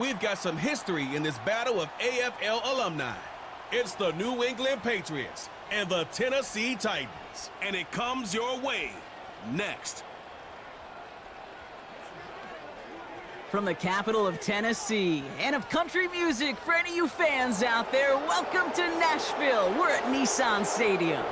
We've got some history in this battle of AFL alumni. It's the New England Patriots and the Tennessee Titans. And it comes your way next. From the capital of Tennessee and of country music, for any of you fans out there, welcome to Nashville. We're at Nissan Stadium.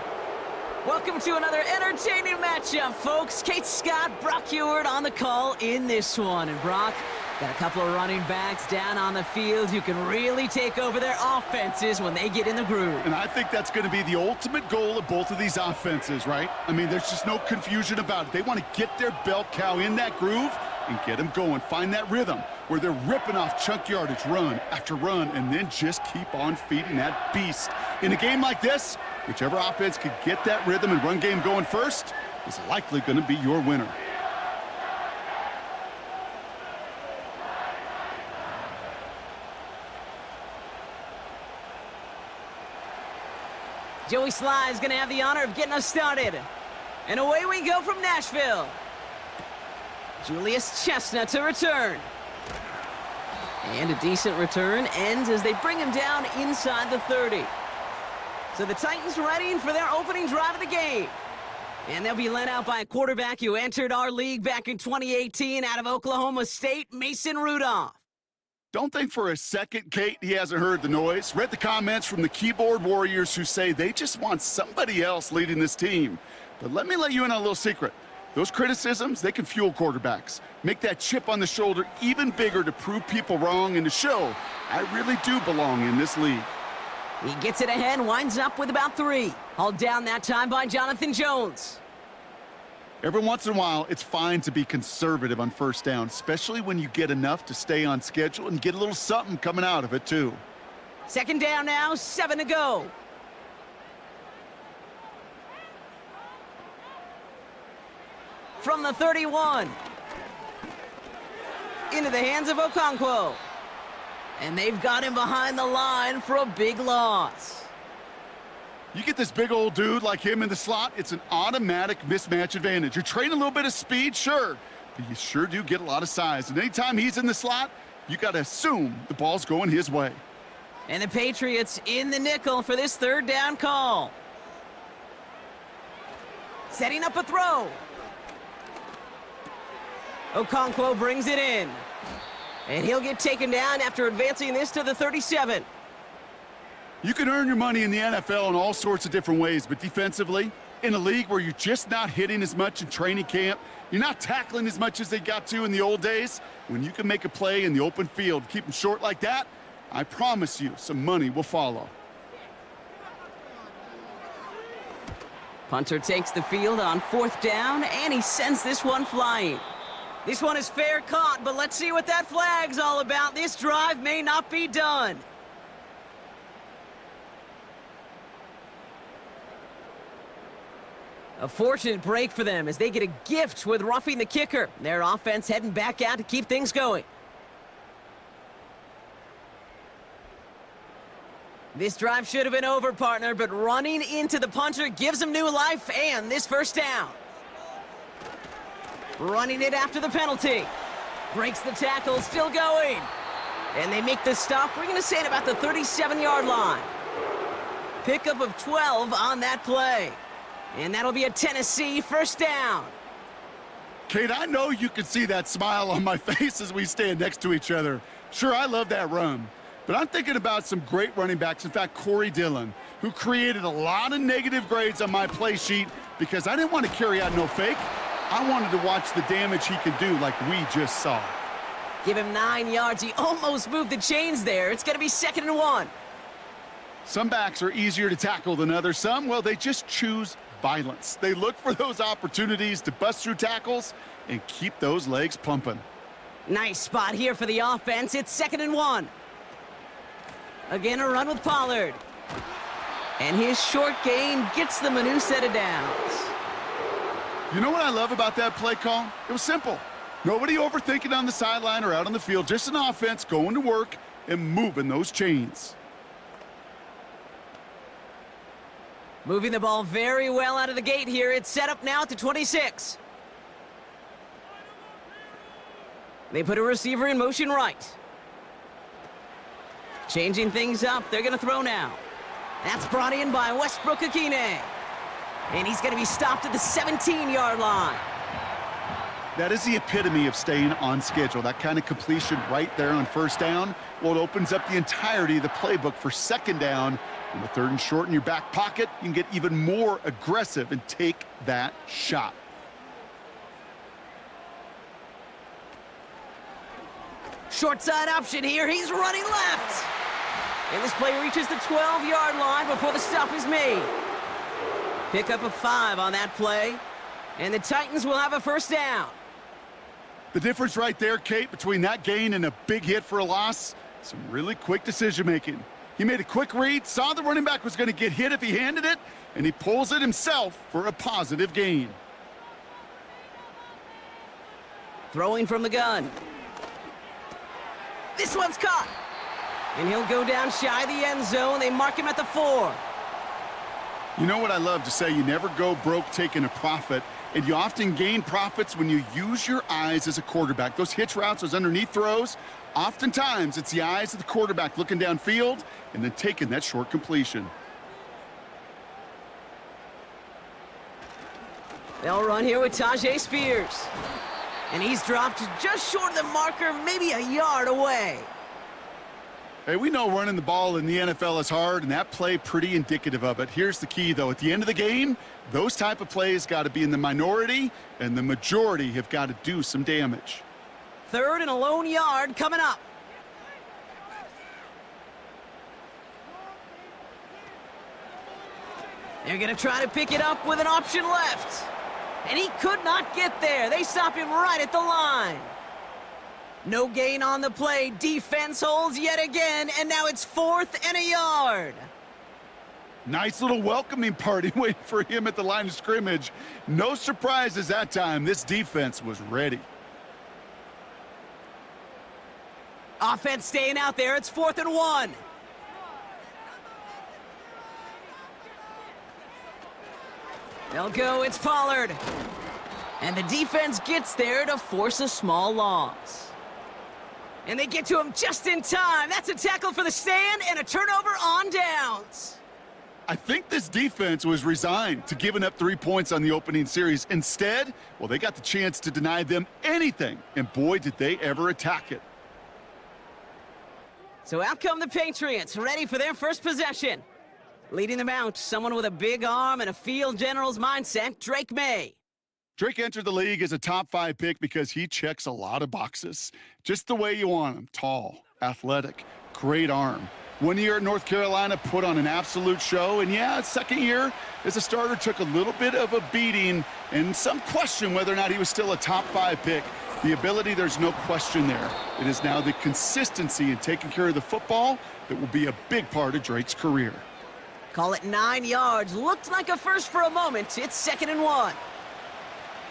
Welcome to another entertaining matchup, folks. Kate Scott, Brock Ewart on the call in this one. And Brock, got a couple of running backs down on the field who can really take over their offenses when they get in the groove. And I think that's going to be the ultimate goal of both of these offenses, right? I mean, there's just no confusion about it. They want to get their bell cow in that groove and get them going. Find that rhythm where they're ripping off chunk yardage, run after run, and then just keep on feeding that beast. In a game like this, whichever offense could get that rhythm and run game going first is likely going to be your winner. Joey Sly is going to have the honor of getting us started. And away we go from Nashville. Julius Chestnut to return. And a decent return ends as they bring him down inside the 30. So the Titans readying for their opening drive of the game. And they'll be led out by a quarterback who entered our league back in 2018 out of Oklahoma State, Mason Rudolph. Don't think for a second, Kate, he hasn't heard the noise. Read the comments from the keyboard warriors who say they just want somebody else leading this team. But let me let you in on a little secret. Those criticisms, they can fuel quarterbacks. Make that chip on the shoulder even bigger to prove people wrong and to show I really do belong in this league. He gets it ahead, winds up with about 3. Hauled down that time by Jonathan Jones. Every once in a while, it's fine to be conservative on first down, especially when you get enough to stay on schedule and get a little something coming out of it, too. Second down now, 7 to go. From the 31. Into the hands of Okonkwo. And they've got him behind the line for a big loss. You get this big old dude like him in the slot, it's an automatic mismatch advantage. You're trading a little bit of speed, sure, but you sure do get a lot of size. And anytime he's in the slot, you got to assume the ball's going his way. And the Patriots in the nickel for this third down call. Setting up a throw. Okonkwo brings it in. And he'll get taken down after advancing this to the 37. You can earn your money in the NFL in all sorts of different ways, but defensively, in a league where you're just not hitting as much in training camp, you're not tackling as much as they got to in the old days, when you can make a play in the open field, keep them short like that, I promise you some money will follow. Punter takes the field on 4th down, and he sends this one flying. This one is fair caught, but let's see what that flag's all about. This drive may not be done. A fortunate break for them as they get a gift with roughing the kicker. Their offense heading back out to keep things going. This drive should have been over, partner, but running into the punter gives them new life and this first down. Running it after the penalty. Breaks the tackle, still going. And they make the stop. We're going to say it about the 37-yard line. Pickup of 12 on that play. And that'll be a Tennessee first down. Kate, I know you can see that smile on my face as we stand next to each other. Sure, I love that run. But I'm thinking about some great running backs. In fact, Corey Dillon, who created a lot of negative grades on my play sheet because I didn't want to carry out no fake. I wanted to watch the damage he could do like we just saw. Give him 9 yards. He almost moved the chains there. It's going to be 2nd and 1. Some backs are easier to tackle than others. Some, well, they just choose violence. They look for those opportunities to bust through tackles and keep those legs pumping. Nice spot here for the offense. It's 2nd and 1. Again, a run with Pollard. And his short gain gets them a new set of downs. You know what I love about that play call? It was simple. Nobody overthinking on the sideline or out on the field. Just an offense going to work and moving those chains. Moving the ball very well out of the gate here. It's set up now at the 26. They put a receiver in motion right. Changing things up, they're gonna throw now. That's brought in by Westbrook-Akine. And he's gonna be stopped at the 17-yard line. That is the epitome of staying on schedule. That kind of completion right there on first down. Well, it opens up the entirety of the playbook for second down. And with 3rd and short in your back pocket, you can get even more aggressive and take that shot. Short side option here. He's running left. And this play reaches the 12-yard line before the stop is made. Pick up a 5 on that play. And the Titans will have a first down. The difference right there, Kate, between that gain and a big hit for a loss, some really quick decision-making. He made a quick read, saw the running back was going to get hit if he handed it, and he pulls it himself for a positive gain. Throwing from the gun. This one's caught. And he'll go down shy of the end zone. They mark him at the 4. You know what I love to say? You never go broke taking a profit, and you often gain profits when you use your eyes as a quarterback. Those hitch routes, those underneath throws, oftentimes it's the eyes of the quarterback looking downfield and then taking that short completion. They'll run here with Tajay Spears. And he's dropped just short of the marker, maybe a yard away. Hey, we know running the ball in the NFL is hard, and that play pretty indicative of it. Here's the key, though. At the end of the game, those type of plays got to be in the minority, and the majority have got to do some damage. 3rd and a lone yard coming up. They're going to try to pick it up with an option left. And he could not get there. They stop him right at the line. No gain on the play. Defense holds yet again, and now it's 4th and a yard. Nice little welcoming party waiting for him at the line of scrimmage. No surprises that time. This defense was ready. Offense staying out there. It's 4th and 1. They'll go. It's Pollard. And the defense gets there to force a small loss. And they get to him just in time. That's a tackle for the stand and a turnover on downs. I think this defense was resigned to giving up 3 points on the opening series. Instead, well, they got the chance to deny them anything, and boy, did they ever attack it. So out come the Patriots, ready for their first possession. Leading them out, someone with a big arm and a field general's mindset, Drake May. Drake entered the league as a top 5 pick because he checks a lot of boxes. Just the way you want him. Tall, athletic, great arm. 1 year at North Carolina, put on an absolute show. And yeah, 2nd year as a starter took a little bit of a beating and some question whether or not he was still a top 5 pick. The ability, there's no question there. It is now the consistency in taking care of the football that will be a big part of Drake's career. Call it 9 yards. Looked like a first for a moment. It's 2nd and 1.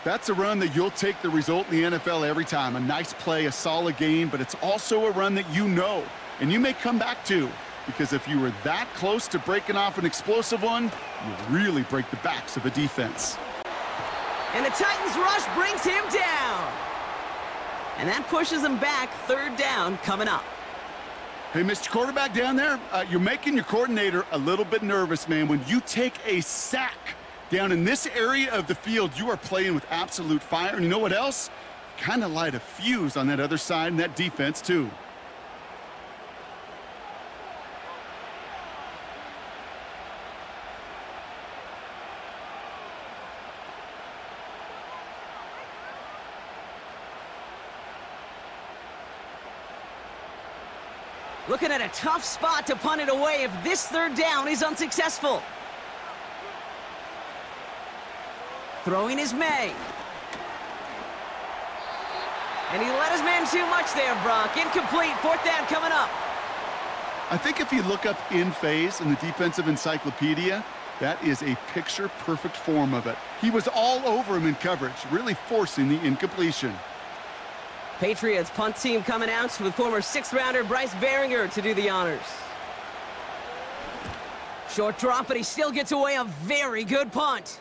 That's a run that you'll take the result in the NFL every time. A nice play, a solid game, but it's also a run that you know and you may come back to, because if you were that close to breaking off an explosive one, you really break the backs of a defense. And the Titans rush brings him down. And that pushes him back. 3rd down coming up. Hey, Mr. Quarterback down there, you're making your coordinator a little bit nervous, man. When you take a sack down in this area of the field, you are playing with absolute fire. And you know what else? Kind of light a fuse on that other side and that defense, too. Looking at a tough spot to punt it away if this 3rd down is unsuccessful. Throwing is May. And he let his man too much there, Brock. Incomplete. 4th down coming up. I think if you look up in phase in the defensive encyclopedia, that is a picture-perfect form of it. He was all over him in coverage, really forcing the incompletion. Patriots punt team coming out with former 6th-rounder Bryce Behringer to do the honors. Short drop, but he still gets away a very good punt.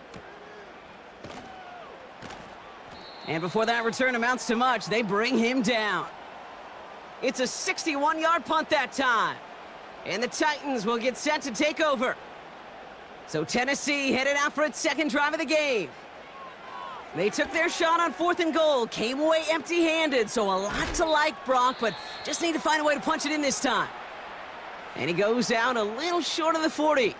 And before that return amounts to much, they bring him down. It's a 61-yard punt that time. And the Titans will get set to take over. So Tennessee headed out for its second drive of the game. They took their shot on 4th and goal, came away empty-handed, so a lot to like, Brock, but just need to find a way to punch it in this time. And he goes out a little short of the 40.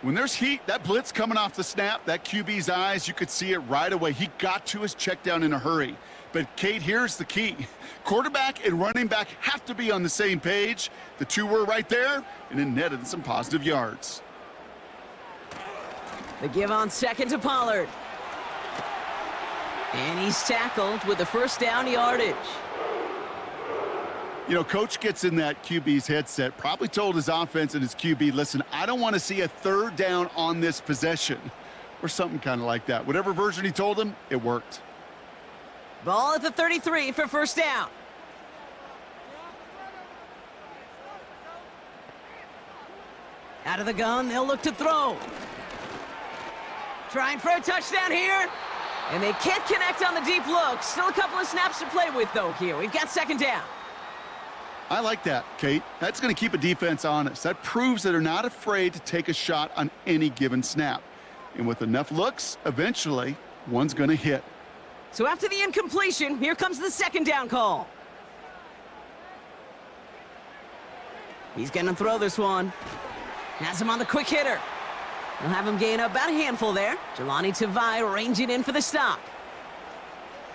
When there's heat, that blitz coming off the snap, that QB's eyes, you could see it right away. He got to his check down in a hurry. But, Kate, here's the key. Quarterback and running back have to be on the same page. The two were right there, and it netted some positive yards. The give on 2nd to Pollard. And he's tackled with the first down yardage. You know, coach gets in that QB's headset, probably told his offense and his QB, listen, I don't want to see a 3rd down on this possession, or something kind of like that. Whatever version he told him, it worked. Ball at the 33 for first down. Out of the gun, they'll look to throw. Trying for a touchdown here. And they can't connect on the deep look. Still a couple of snaps to play with, though, here. We've got 2nd down. I like that, Kate. That's going to keep a defense honest. That proves that they're not afraid to take a shot on any given snap. And with enough looks, eventually, one's going to hit. So after the incompletion, here comes the 2nd down call. He's going to throw this one. Has him on the quick hitter. We'll have him gain about a handful there. Jelani Tavai ranging in for the stop.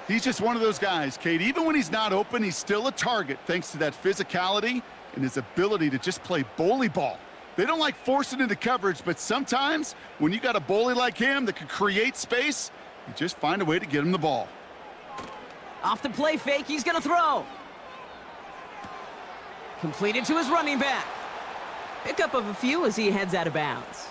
He's just one of those guys, Kate. Even when he's not open, he's still a target thanks to that physicality and his ability to just play bully ball. They don't like forcing into coverage, but sometimes when you got a bully like him that can create space, you just find a way to get him the ball. Off the play fake, he's going to throw. Completed to his running back. Pickup of a few as he heads out of bounds.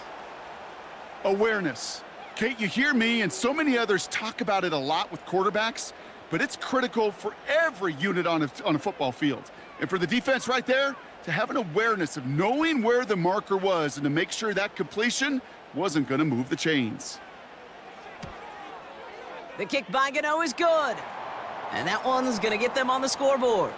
Awareness. Kate, you hear me and so many others talk about it a lot with quarterbacks, but it's critical for every unit on a football field. And for the defense right there, to have an awareness of knowing where the marker was and to make sure that completion wasn't going to move the chains. The kick by Gano is good. And that one's going to get them on the scoreboard.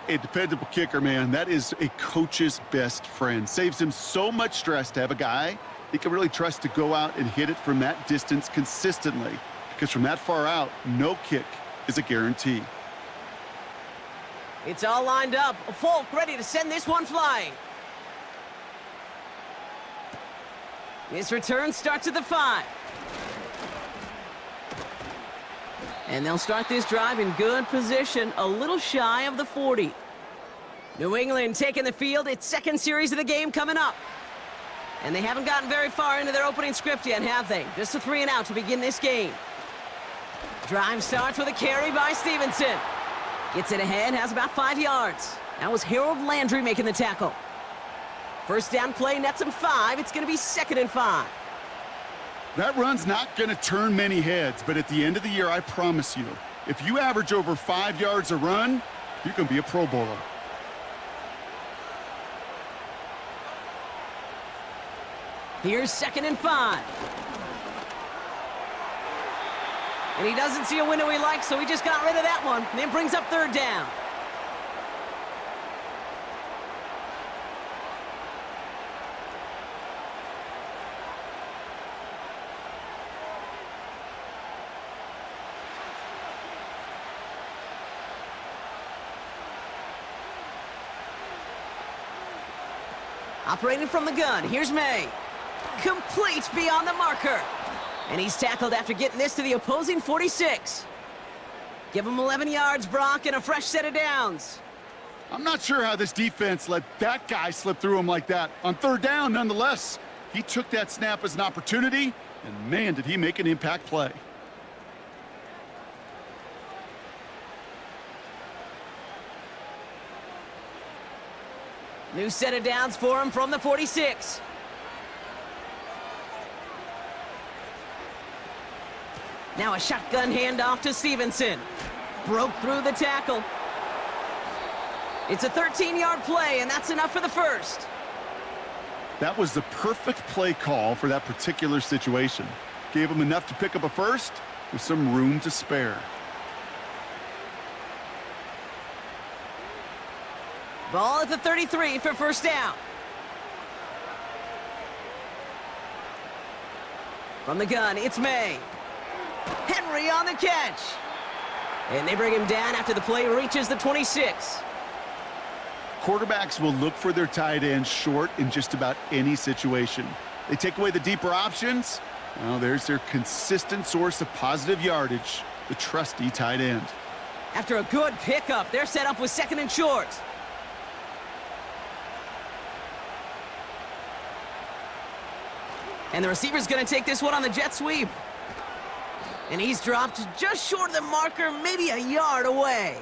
A dependable kicker, man. That is a coach's best friend. Saves him so much stress to have a guy he can really trust to go out and hit it from that distance consistently. Because from that far out, no kick is a guarantee. It's all lined up. Folk ready to send this one flying. His return starts at the 5. And they'll start this drive in good position, a little shy of the 40. New England taking the field. Its 2nd series of the game coming up. And they haven't gotten very far into their opening script yet, have they? Just a 3 and out to begin this game. Drive starts with a carry by Stevenson. Gets it ahead, has about 5 yards. That was Harold Landry making the tackle. First down play nets him 5. It's going to be 2nd and 5. That run's not going to turn many heads, but at the end of the year, I promise you, if you average over 5 yards a run, you can be a Pro Bowler. Here's 2nd and 5. And he doesn't see a window he likes, so he just got rid of that one. And then brings up 3rd down. Operating from the gun, here's May. Complete beyond the marker. And he's tackled after getting this to the opposing 46. Give him 11 yards, Brock, and a fresh set of downs. I'm not sure how this defense let that guy slip through him like that. On 3rd down, nonetheless, he took that snap as an opportunity, and man, did he make an impact play. New set of downs for him from the 46. Now a shotgun handoff to Stevenson. Broke through the tackle. It's a 13-yard play, and that's enough for the first. That was the perfect play call for that particular situation. Gave him enough to pick up a first with some room to spare. Ball at the 33 for first down. From the gun, it's May. Henry on the catch. And they bring him down after the play reaches the 26. Quarterbacks will look for their tight end short in just about any situation. They take away the deeper options. Well, there's their consistent source of positive yardage, the trusty tight end. After a good pickup, they're set up with second and short. And the receiver's going to take this one on the jet sweep. And he's dropped just short of the marker, maybe a yard away.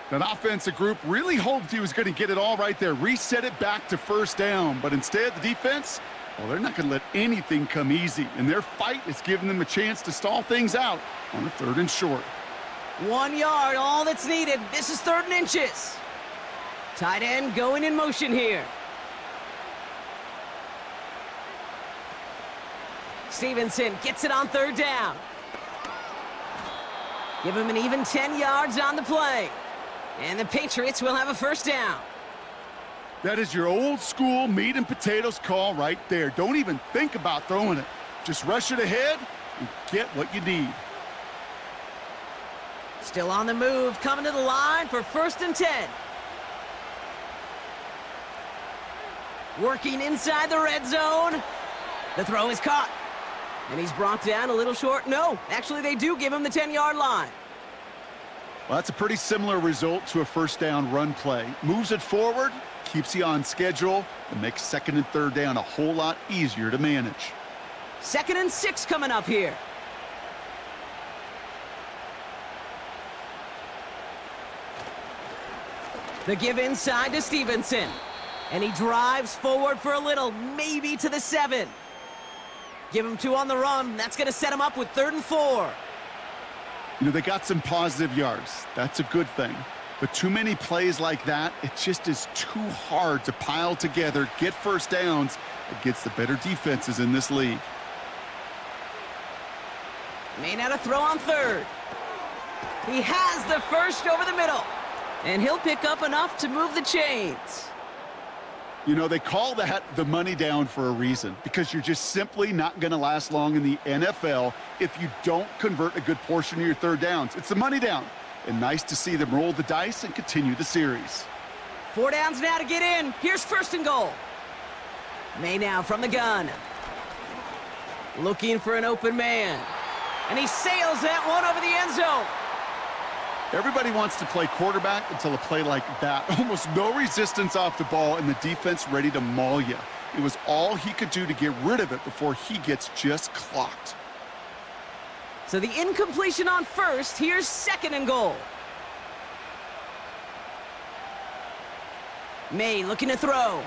That offensive group really hoped he was going to get it all right there, reset it back to first down. But instead, the defense, well, they're not going to let anything come easy. And their fight is giving them a chance to stall things out on a third and short. 1 yard, all that's needed. This is 3rd and inches. Tight end going in motion here. Stevenson gets it on 3rd down. Give him an even 10 yards on the play. And the Patriots will have a first down. That is your old school meat and potatoes call right there. Don't even think about throwing it. Just rush it ahead and get what you need. Still on the move, coming to the line for 1st and 10. Working inside the red zone. The throw is caught. And he's brought down a little short. No, actually they do give him the 10-yard line. Well, that's a pretty similar result to a first down run play. Moves it forward, keeps you on schedule, and makes 2nd and 3rd down a whole lot easier to manage. 2nd and 6 coming up here. The give inside to Stevenson. And he drives forward for a little, maybe to the 7. Give him 2 on the run. That's going to set him up with 3rd and 4. You know, they got some positive yards. That's a good thing. But too many plays like that, it just is too hard to pile together, get first downs against the better defenses in this league. May not a throw on 3rd. He has the first over the middle. And he'll pick up enough to move the chains. You know, they call that the money down for a reason, because you're just simply not going to last long in the NFL if you don't convert a good portion of your 3rd downs. It's the money down. And nice to see them roll the dice and continue the series. 4 downs now to get in. Here's 1st and goal. May now from the gun. Looking for an open man. And he sails that one over the end zone. Everybody wants to play quarterback until a play like that. Almost no resistance off the ball and the defense ready to maul you. It was all he could do to get rid of it before he gets just clocked. So the incompletion on 1st. Here's 2nd and goal. May looking to throw.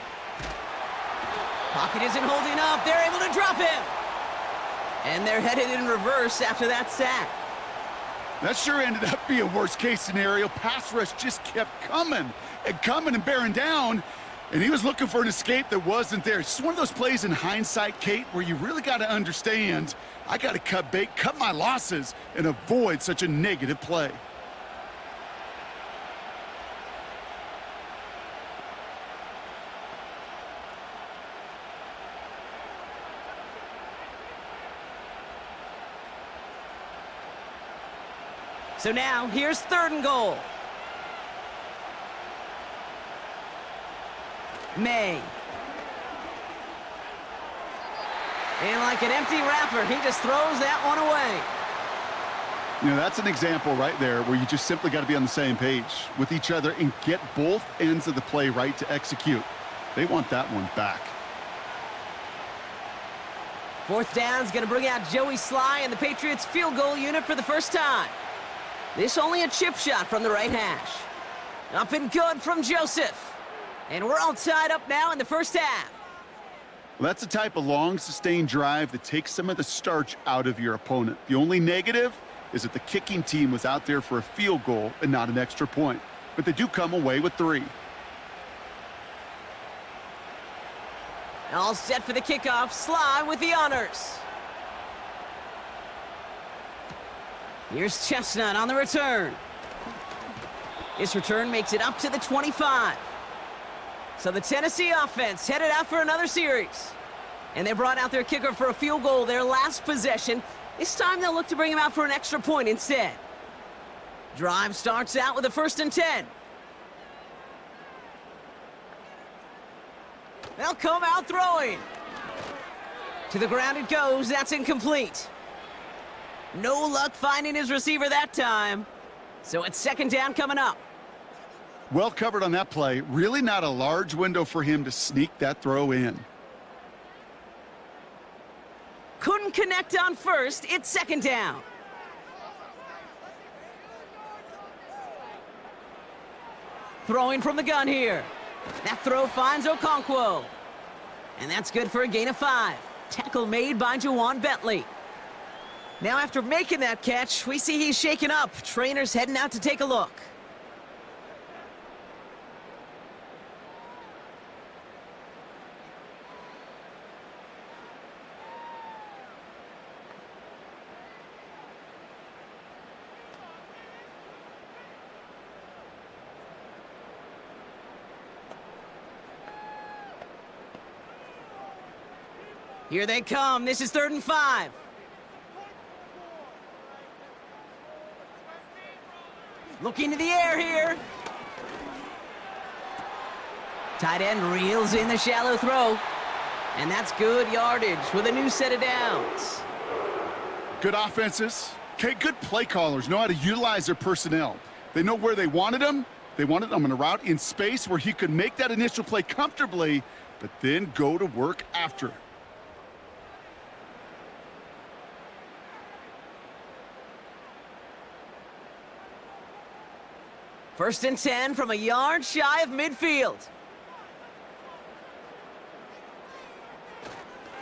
Pocket isn't holding up. They're able to drop him. And they're headed in reverse after that sack. That sure ended up being worst-case scenario. Pass rush just kept coming and bearing down, and he was looking for an escape that wasn't there. It's just one of those plays in hindsight, Kate, where you really got to understand, I got to cut bait, cut my losses, and avoid such a negative play. So now, here's 3rd and goal. May. And like an empty wrapper, he just throws that one away. You know, that's an example right there where you just simply got to be on the same page with each other and get both ends of the play right to execute. They want that one back. 4th down's going to bring out Joey Sly and the Patriots field goal unit for the first time. This only a chip shot from the right hash. Up and good from Joseph. And we're all tied up now in the first half. Well, that's the type of long, sustained drive that takes some of the starch out of your opponent. The only negative is that the kicking team was out there for a field goal and not an extra point. But they do come away with 3. All set for the kickoff. Sly with the honors. Here's Chestnut on the return. This return makes it up to the 25. So the Tennessee offense headed out for another series. And they brought out their kicker for a field goal their last possession. This time they'll look to bring him out for an extra point instead. Drive starts out with a 1st and 10. They'll come out throwing. To the ground it goes. That's incomplete. No luck finding his receiver that time. So it's 2nd down coming up. Well covered on that play. Really not a large window for him to sneak that throw in. Couldn't connect on 1st. It's 2nd down. Throwing from the gun here. That throw finds Okonkwo. And that's good for a gain of 5. Tackle made by Juwan Bentley. Now after making that catch, we see he's shaken up. Trainer's heading out to take a look. Here they come. This is 3rd and 5. Looking to the air here. Tight end reels in the shallow throw. And that's good yardage with a new set of downs. Good offenses. Okay, good play callers know how to utilize their personnel. They know where they wanted him. They wanted him in a route in space where he could make that initial play comfortably, but then go to work after. First and 10 from a yard shy of midfield.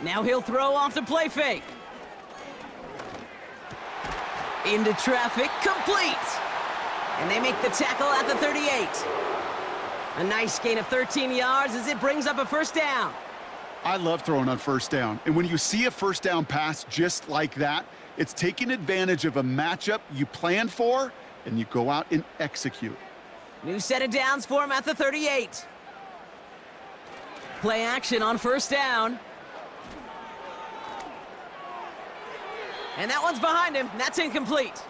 Now he'll throw off the play fake. Into traffic, complete. And they make the tackle at the 38. A nice gain of 13 yards as it brings up a 1st down. I love throwing on 1st down. And when you see a 1st down pass just like that, it's taking advantage of a matchup you planned for, and you go out and execute. New set of downs for him at the 38. Play action on 1st down. And that one's behind him. That's incomplete.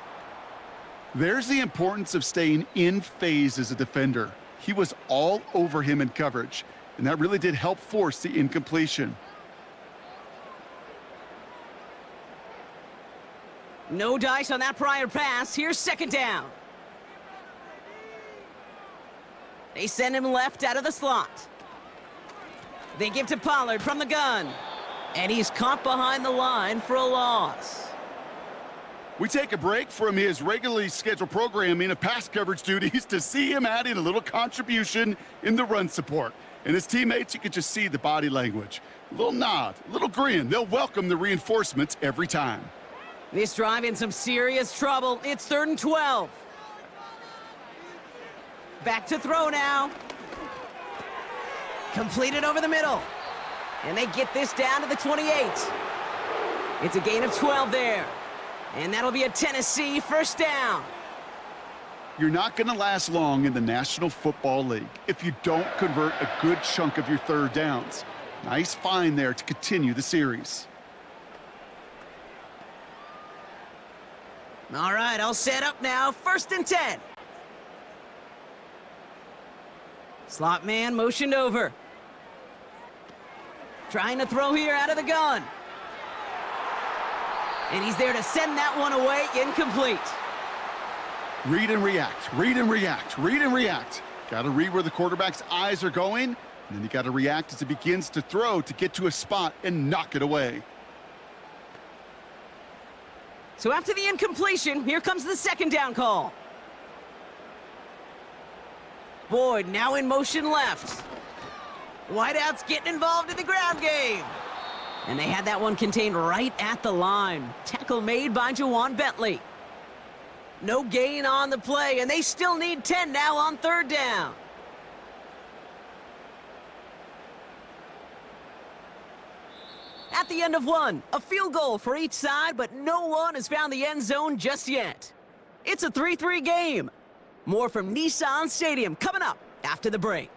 There's the importance of staying in phase as a defender. He was all over him in coverage, and that really did help force the incompletion. No dice on that prior pass. Here's 2nd down. They send him left out of the slot. They give to Pollard from the gun. And he's caught behind the line for a loss. We take a break from his regularly scheduled programming of pass coverage duties to see him add in a little contribution in the run support. And his teammates, you can just see the body language. A little nod, a little grin. They'll welcome the reinforcements every time. This drive in some serious trouble. It's 3rd and 12. Back to throw now. Completed over the middle. And they get this down to the 28. It's a gain of 12 there. And that'll be a Tennessee 1st down. You're not going to last long in the National Football League if you don't convert a good chunk of your 3rd downs. Nice find there to continue the series. All right, all set up now. 1st and 10. Slot man motioned over. Trying to throw here out of the gun. And he's there to send that one away. Incomplete. Read and react, read and react, read and react. Got to read where the quarterback's eyes are going, and then you got to react as he begins to throw to get to a spot and knock it away. So after the incompletion, here comes the 2nd down call. Boyd now in motion left. Wideouts getting involved in the ground game. And they had that one contained right at the line. Tackle made by Juwan Bentley. No gain on the play, and they still need 10 now on 3rd down. At the end of one, a field goal for each side, but no one has found the end zone just yet. It's a 3-3 game. More from Nissan Stadium coming up after the break.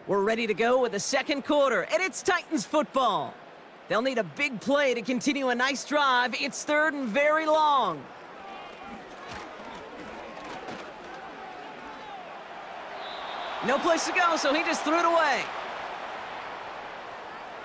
We're ready to go with the second quarter, and it's Titans football. They'll need a big play to continue a nice drive. It's third and very long. No place to go, so he just threw it away.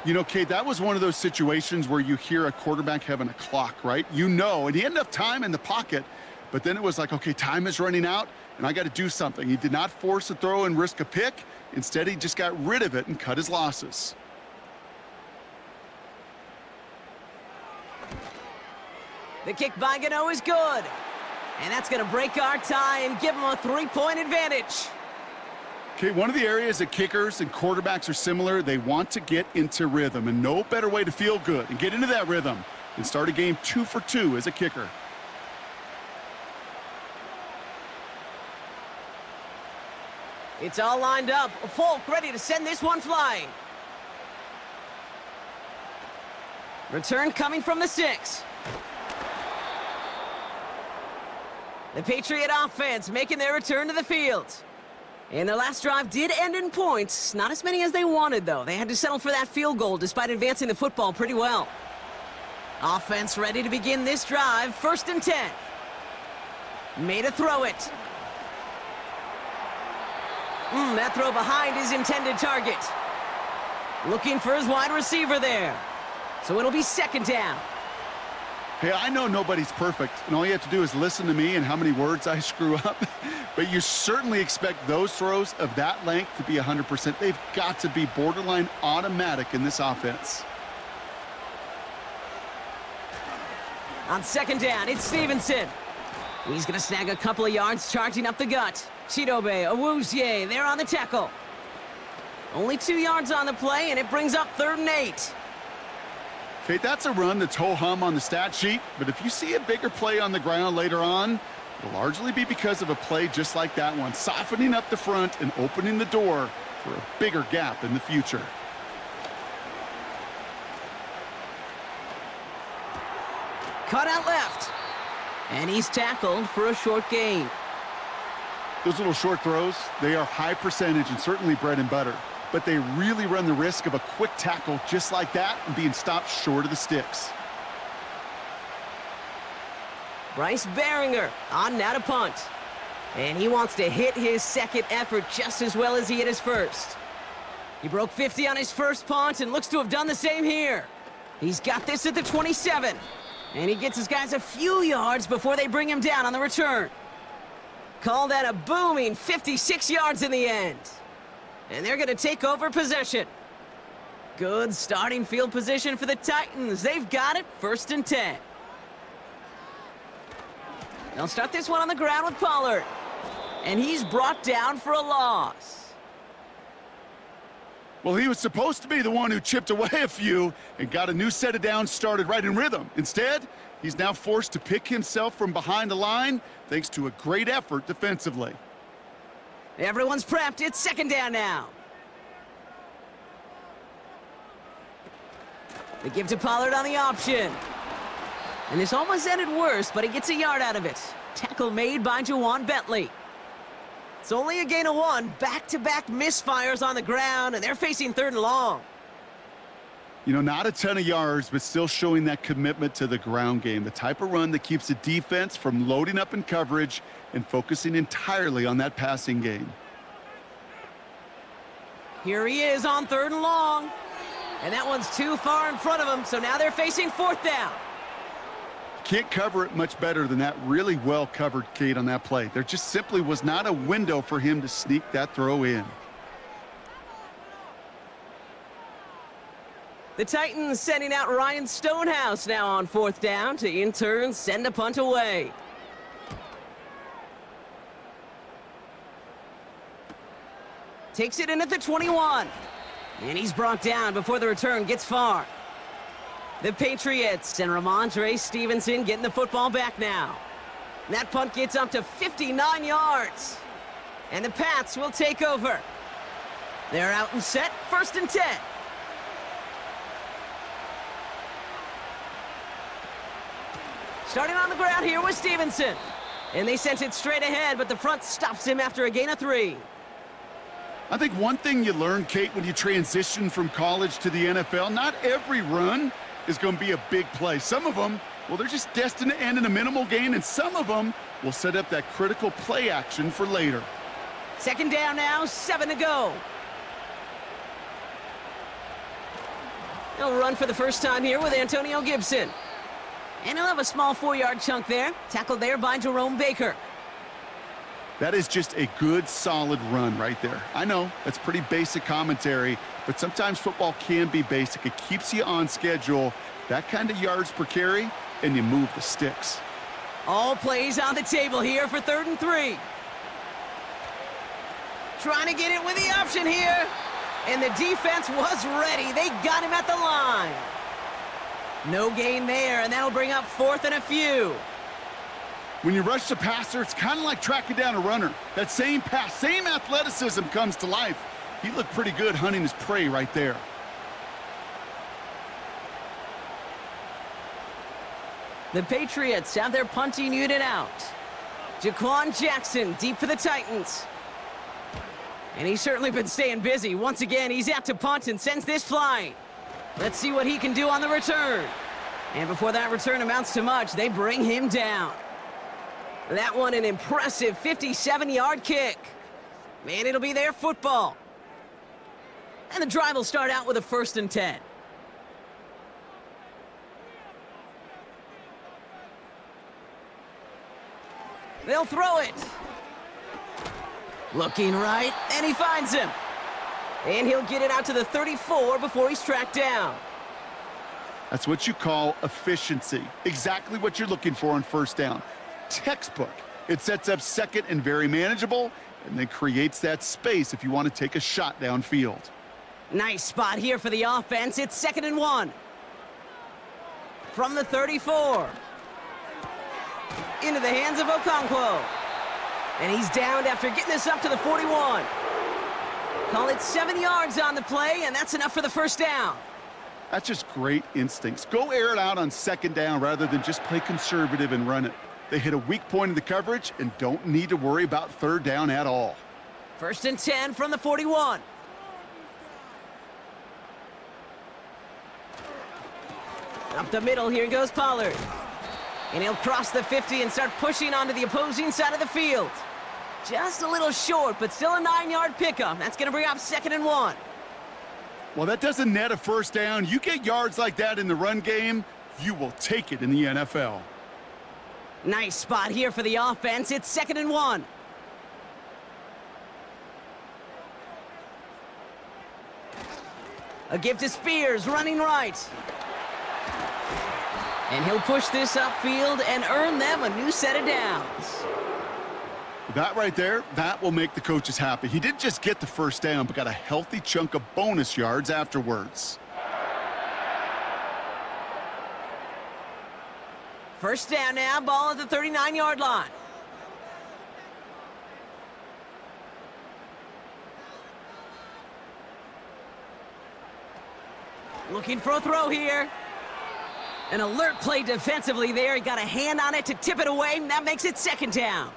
You know, Kate, that was one of those situations where you hear a quarterback having a clock, right? You know, and he had enough time in the pocket, but then it was like, okay, time is running out, and I got to do something. He did not force a throw and risk a pick. Instead, he just got rid of it and cut his losses. The kick by Gano is good. And that's going to break our tie and give him a 3-point advantage. Okay, one of the areas that kickers and quarterbacks are similar, they want to get into rhythm, and no better way to feel good and get into that rhythm than start a game 2 for 2 as a kicker. It's all lined up. Folk ready to send this one flying. Return coming from the 6. The Patriot offense making their return to the field. And their last drive did end in points. Not as many as they wanted, though. They had to settle for that field goal despite advancing the football pretty well. Offense ready to begin this drive. 1st and 10. Made a throw it. That throw behind his intended target. Looking for his wide receiver there. So it'll be 2nd down. Hey, I know nobody's perfect, and all you have to do is listen to me and how many words I screw up. But you certainly expect those throws of that length to be 100%. They've got to be borderline automatic in this offense. On 2nd down, it's Stevenson. He's going to snag a couple of yards charging up the gut. Chidobe Awuzie there on the tackle. Only 2 yards on the play, and it brings up 3rd and 8. Okay, that's a run that's ho-hum on the stat sheet, but if you see a bigger play on the ground later on, it'll largely be because of a play just like that one, softening up the front and opening the door for a bigger gap in the future. Cut out left. And he's tackled for a short gain. Those little short throws, they are high percentage and certainly bread and butter, but they really run the risk of a quick tackle just like that and being stopped short of the sticks. Bryce Baringer on now to punt. And he wants to hit his second effort just as well as he hit his first. He broke 50 on his first punt and looks to have done the same here. He's got this at the 27. And he gets his guys a few yards before they bring him down on the return. Call that a booming 56 yards in the end. And they're going to take over possession. Good starting field position for the Titans. They've got it, 1st and 10. They'll start this one on the ground with Pollard. And he's brought down for a loss. Well, he was supposed to be the one who chipped away a few and got a new set of downs started right in rhythm. Instead, he's now forced to pick himself from behind the line thanks to a great effort defensively. Everyone's prepped. It's 2nd down now. They give to Pollard on the option. And this almost ended worse, but he gets a yard out of it. Tackle made by Juwan Bentley. It's only a gain of 1. Back-to-back misfires on the ground, and they're facing 3rd and long. You know, not a ton of yards, but still showing that commitment to the ground game. The type of run that keeps the defense from loading up in coverage and focusing entirely on that passing game. Here he is on 3rd and long. And that one's too far in front of him, so now they're facing 4th down. Can't cover it much better than that really well-covered Kate on that play. There just simply was not a window for him to sneak that throw in. The Titans sending out Ryan Stonehouse now on 4th down to in turn send a punt away. Takes it in at the 21. And he's brought down before the return gets far. The Patriots and Ramondre Stevenson getting the football back now. That punt gets up to 59 yards. And the Pats will take over. They're out and set, 1st and 10. Starting on the ground here with Stevenson. And they sent it straight ahead, but the front stops him after a gain of 3. I think one thing you learn, Kate, when you transition from college to the NFL, not every run is going to be a big play. Some of them, well, they're just destined to end in a minimal gain, and some of them will set up that critical play action for later. Second down now, 7 to go. He'll run for the first time here with Antonio Gibson. And he'll have a small 4-yard chunk there, tackled there by Jerome Baker. That is just a good, solid run right there. I know, that's pretty basic commentary, but sometimes football can be basic. It keeps you on schedule, that kind of yards per carry, and you move the sticks. All plays on the table here for 3rd and 3. Trying to get it with the option here. And the defense was ready. They got him at the line. No gain there, and that'll bring up 4th and a few. When you rush the passer, it's kind of like tracking down a runner. That same pass, same athleticism comes to life. He looked pretty good hunting his prey right there. The Patriots have their punting unit out. Jaquan Jackson deep for the Titans. And he's certainly been staying busy. Once again, he's out to punt and sends this flying. Let's see what he can do on the return. And before that return amounts to much, they bring him down. That one an impressive 57-yard kick. Man, it'll be their football. And the drive will start out with a 1st and 10. They'll throw it. Looking right, and he finds him. And he'll get it out to the 34 before he's tracked down. That's what you call efficiency. Exactly what you're looking for on 1st down. Textbook. It sets up 2nd and very manageable, and then creates that space if you want to take a shot downfield. Nice spot here for the offense. It's 2nd and 1. From the 34. Into the hands of Okonkwo. And he's downed after getting this up to the 41. Call it 7 yards on the play, and that's enough for the 1st down. That's just great instincts. Go air it out on 2nd down rather than just play conservative and run it. They hit a weak point in the coverage and don't need to worry about 3rd down at all. 1st and 10 from the 41. Up the middle, here goes Pollard. And he'll cross the 50 and start pushing onto the opposing side of the field. Just a little short, but still a 9-yard pickup. That's going to bring up 2nd and 1. Well, that doesn't net a 1st down. You get yards like that in the run game, you will take it in the NFL. Nice spot here for the offense. It's 2nd and 1. A give to Spears, running right. And he'll push this upfield and earn them a new set of downs. That right there, that will make the coaches happy. He didn't just get the 1st down, but got a healthy chunk of bonus yards afterwards. 1st down now, ball at the 39-yard line. Looking for a throw here. An alert play defensively there. He got a hand on it to tip it away, and that makes it 2nd down.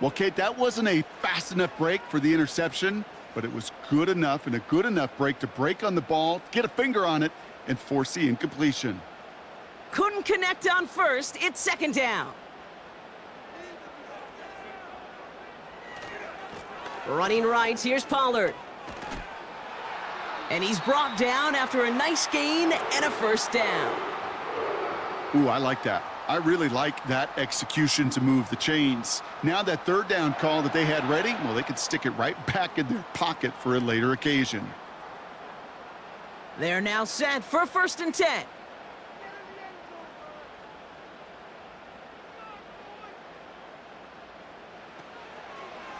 Well, Kate, that wasn't a fast enough break for the interception, but it was good enough and a good enough break to break on the ball, get a finger on it, and force the incompletion. Couldn't connect on 1st. It's 2nd down. Running right, here's Pollard. And he's brought down after a nice gain and a 1st down. Ooh, I like that. I really like that execution to move the chains. Now that 3rd down call that they had ready, well, they could stick it right back in their pocket for a later occasion. They're now set for 1st and 10.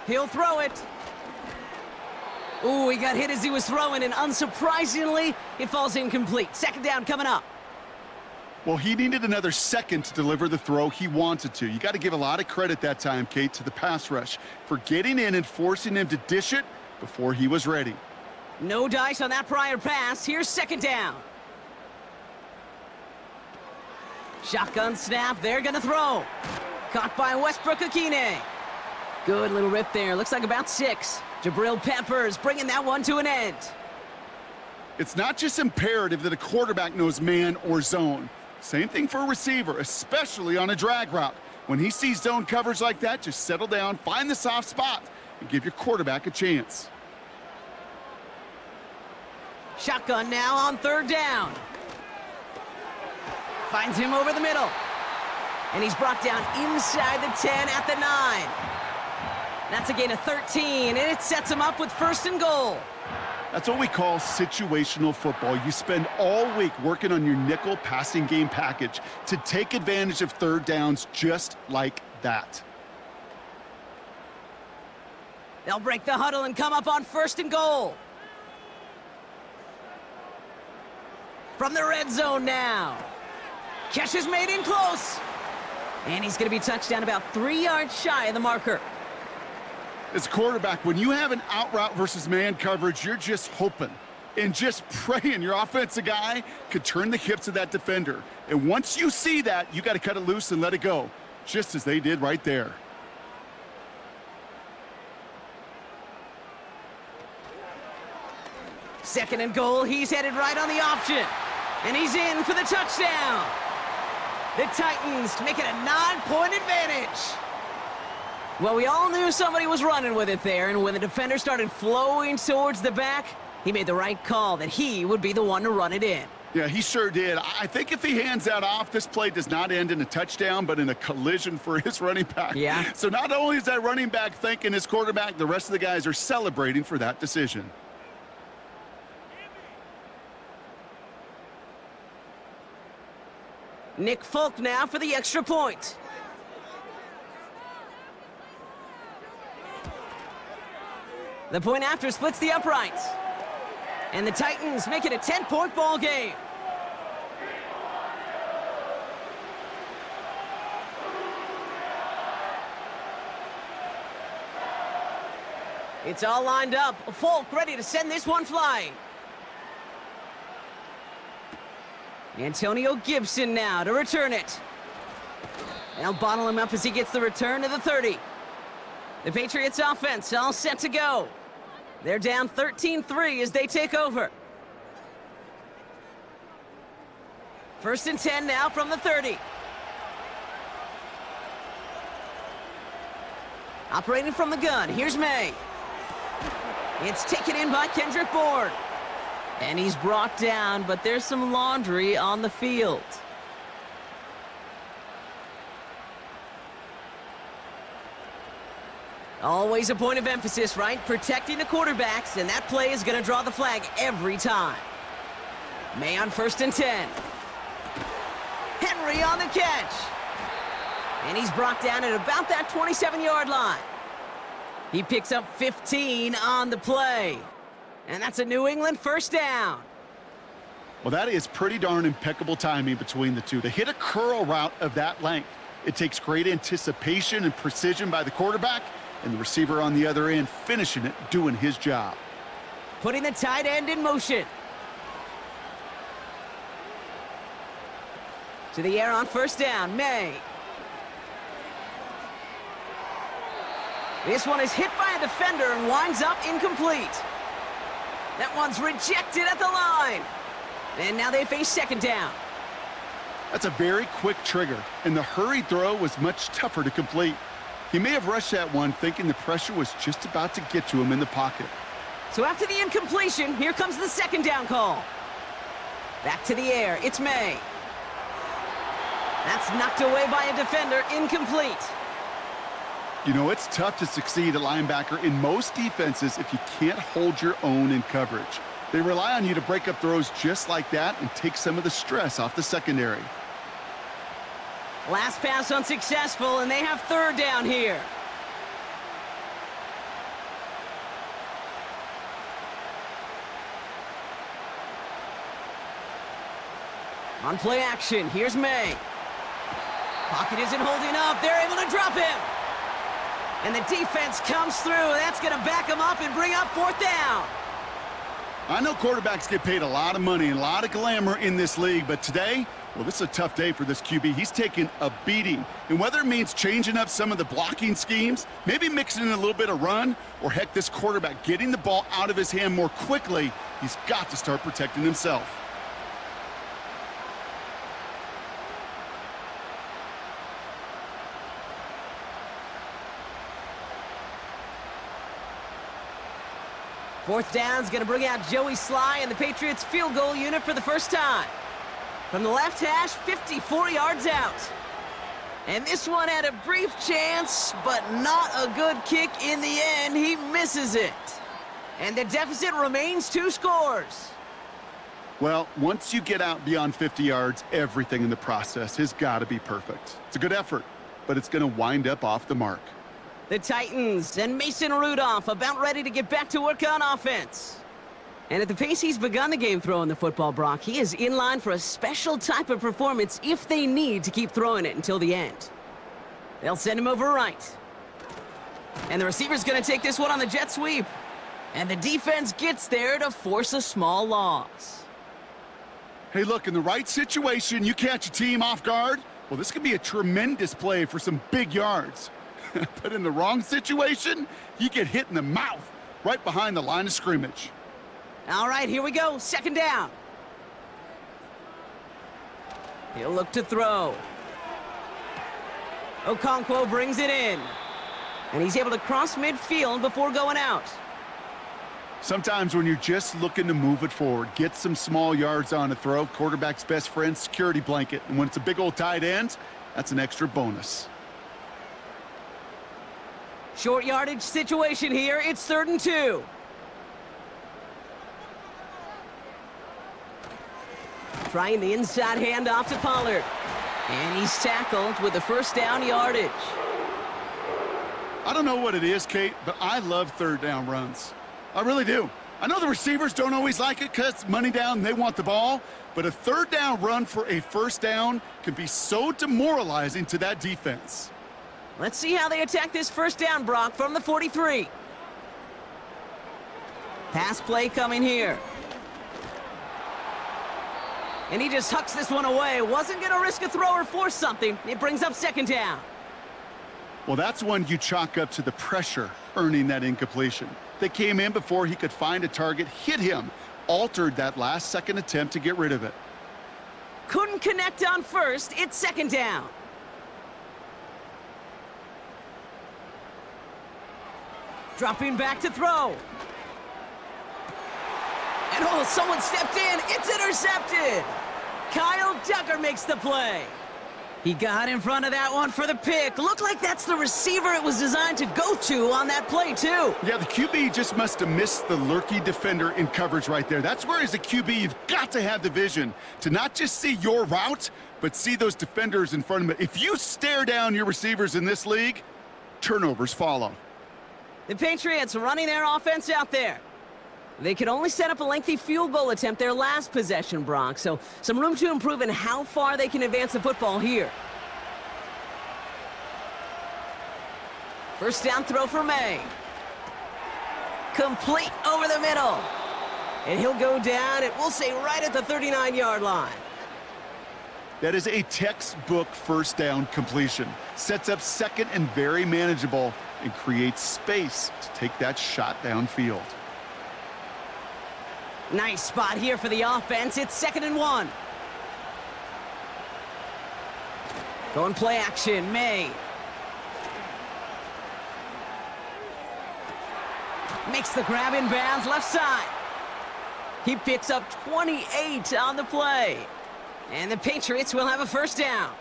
He'll throw it. Ooh, he got hit as he was throwing, and unsurprisingly, it falls incomplete. 2nd down coming up. Well, he needed another 2nd to deliver the throw he wanted to. You got to give a lot of credit that time, Kate, to the pass rush for getting in and forcing him to dish it before he was ready. No dice on that prior pass. Here's 2nd down. Shotgun snap, they're gonna throw. Caught by Westbrook-Akine. Good little rip there, looks like about 6. Jabril Peppers bringing that one to an end. It's not just imperative that a quarterback knows man or zone. Same thing for a receiver, especially on a drag route. When he sees zone coverage like that, just settle down, find the soft spot, and give your quarterback a chance. Shotgun now on 3rd down. Finds him over the middle. And he's brought down inside the 10 at the 9. That's a gain of 13, and it sets him up with 1st and goal. That's what we call situational football. You spend all week working on your nickel passing game package to take advantage of 3rd downs just like that. They'll break the huddle and come up on 1st and goal. From the red zone now. Catch is made in close. And he's going to be touched down about 3 yards shy of the marker. As a quarterback, when you have an out route versus man coverage, you're just hoping and just praying your offensive guy could turn the hips of that defender. And once you see that, you got to cut it loose and let it go, just as they did right there. Second and goal, he's headed right on the option. And he's in for the touchdown. The Titans make it a 9-point advantage. Well, we all knew somebody was running with it there, and when the defender started flowing towards the back, he made the right call that he would be the one to run it in. Yeah, he sure did. I think if he hands that off, this play does not end in a touchdown, but in a collision for his running back. Yeah. So not only is that running back thanking his quarterback, the rest of the guys are celebrating for that decision. Nick Folk now for the extra point. The point after splits the uprights. And the Titans make it a 10-point ball game. It's all lined up. Folk ready to send this one flying. Antonio Gibson now to return it. They'll bottle him up as he gets the return to the 30. The Patriots offense all set to go. They're down 13-3 as they take over. 1st and 10 now from the 30. Operating from the gun, here's May. It's taken in by Kendrick Bourne. And he's brought down, but there's some laundry on the field. Always a point of emphasis, right? Protecting the quarterbacks, and that play is going to draw the flag every time. May on 1st and 10. Henry on the catch. And he's brought down at about that 27-yard line. He picks up 15 on the play. And that's a New England 1st down. Well, that is pretty darn impeccable timing between the two. To hit a curl route of that length, it takes great anticipation and precision by the quarterback, and the receiver on the other end finishing it, doing his job. Putting the tight end in motion. To the air on 1st down, May. This one is hit by a defender and winds up incomplete. That one's rejected at the line. And now they face 2nd down. That's a very quick trigger, and the hurried throw was much tougher to complete. He may have rushed that one thinking the pressure was just about to get to him in the pocket. So after the incompletion, here comes the 2nd down call. Back to the air, it's May. That's knocked away by a defender, incomplete. You know, it's tough to succeed at linebacker in most defenses if you can't hold your own in coverage. They rely on you to break up throws just like that and take some of the stress off the secondary. Last pass unsuccessful, and they have 3rd down here. On play action, here's May. Pocket isn't holding up. They're able to drop him. And the defense comes through. That's going to back him up and bring up 4th down. I know quarterbacks get paid a lot of money and a lot of glamour in this league, but today, Well, this is a tough day for this QB. He's taken a beating. And whether it means changing up some of the blocking schemes, maybe mixing in a little bit of run, or heck, this quarterback getting the ball out of his hand more quickly, he's got to start protecting himself. Fourth down's going to bring out Joey Sly and the Patriots field goal unit for the first time. From the left hash, 54 yards out. And this one had a brief chance, but not a good kick in the end. He misses it. And the deficit remains 2 scores. Well, once you get out beyond 50 yards, everything in the process has got to be perfect. It's a good effort, but it's going to wind up off the mark. The Titans and Mason Rudolph about ready to get back to work on offense. And at the pace he's begun the game throwing the football, Brock, he is in line for a special type of performance if they need to keep throwing it until the end. They'll send him over right. And the receiver's going to take this one on the jet sweep. And the defense gets there to force a small loss. Hey, look, in the right situation, you catch a team off guard. Well, this could be a tremendous play for some big yards. But in the wrong situation, you get hit in the mouth right behind the line of scrimmage. All right, here we go. Second down. He'll look to throw. Okonkwo brings it in. And he's able to cross midfield before going out. Sometimes when you're just looking to move it forward, get some small yards on a throw, quarterback's best friend, security blanket. And when it's a big old tight end, that's an extra bonus. Short yardage situation here. It's 3rd and 2. Trying the inside handoff to Pollard. And he's tackled with the first down yardage. I don't know what it is, Kate, but I love 3rd down runs. I really do. I know the receivers don't always like it because money down, they want the ball. But a 3rd down run for a first down can be so demoralizing to that defense. Let's see how they attack this first down, Brock, from the 43. Pass play coming here. And he just hucks this one away. Wasn't going to risk a throw or force something. It brings up 2nd down. Well, that's one you chalk up to the pressure earning that incompletion. They came in before he could find a target, hit him, altered that last-second attempt to get rid of it. Couldn't connect on first. It's 2nd down. Dropping back to throw. And oh, someone stepped in. It's intercepted. Kyle Duggar makes the play. He got in front of that one for the pick. Looked like that's the receiver it was designed to go to on that play, too. Yeah, the QB just must have missed the lurky defender in coverage right there. That's where, as a QB, you've got to have the vision to not just see your route, but see those defenders in front of it. If you stare down your receivers in this league, turnovers follow. The Patriots running their offense out there. They could only set up a lengthy field goal attempt their last possession, Brock, so some room to improve in how far they can advance the football here. First down throw for May. Complete over the middle. And he'll go down, and we'll say right at the 39-yard line. That is a textbook first down completion. Sets up 2nd and very manageable and creates space to take that shot downfield. Nice spot here for the offense. It's 2nd and 1. Going play action, May. Makes the grab in bounds, left side. He picks up 28 on the play. And the Patriots will have a first down.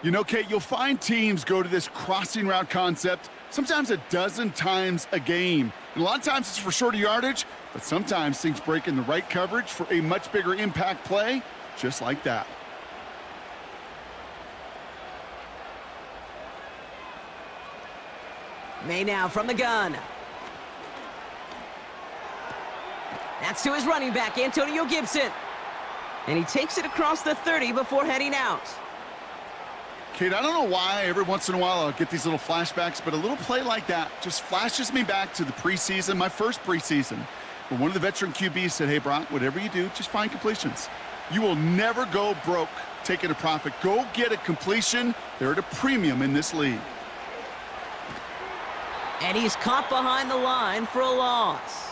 You know, Kate, you'll find teams go to this crossing route concept sometimes a dozen times a game. And a lot of times it's for shorter yardage, but sometimes things break in the right coverage for a much bigger impact play, just like that. May now from the gun. That's to his running back, Antonio Gibson. And he takes it across the 30 before heading out. Kate, I don't know why every once in a while I'll get these little flashbacks, but a little play like that just flashes me back to the preseason, my first preseason, where one of the veteran QBs said, hey, Brock, whatever you do, just find completions. You will never go broke taking a profit. Go get a completion. They're at a premium in this league. And he's caught behind the line for a loss.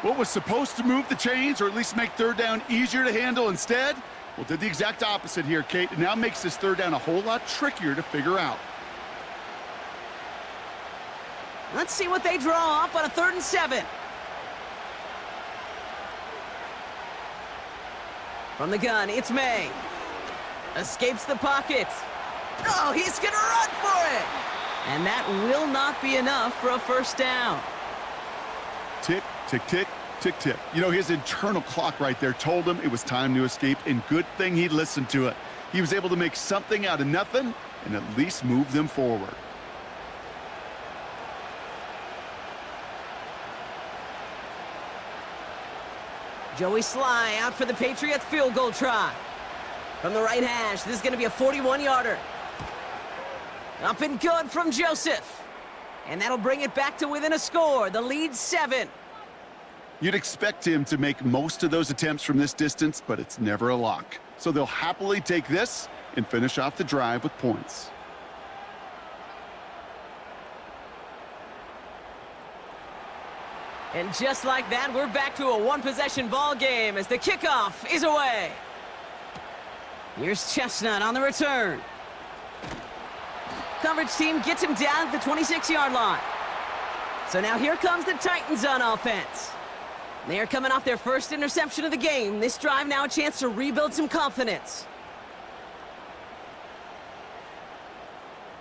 What was supposed to move the chains, or at least make third down easier to handle instead, well, did the exact opposite here, Kate. It now makes this third down a whole lot trickier to figure out. Let's see what they draw up on a 3rd and 7. From the gun, it's May. Escapes the pocket. Oh, he's gonna run for it! And that will not be enough for a first down. Tick, tick, tick, tick, tick. You know, his internal clock right there told him it was time to escape, and good thing he listened to it. He was able to make something out of nothing and at least move them forward. Joey Sly out for the Patriots field goal try. From the right hash, this is going to be a 41-yarder. Up and good from Joseph. And that'll bring it back to within a score. The lead's 7. You'd expect him to make most of those attempts from this distance, but it's never a lock. So they'll happily take this and finish off the drive with points. And just like that, we're back to a one-possession ball game as the kickoff is away. Here's Chestnut on the return. Coverage team gets him down at the 26-yard line. So now here comes the Titans on offense. They are coming off their first interception of the game. This drive now a chance to rebuild some confidence.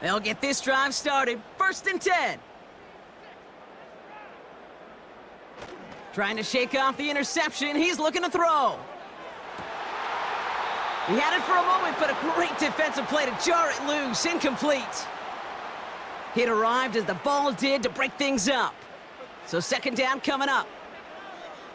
They'll get this drive started. 1st and 10. Trying to shake off the interception. He's looking to throw. He had it for a moment, but a great defensive play to jar it loose. Incomplete. It arrived as the ball did to break things up. So 2nd down coming up.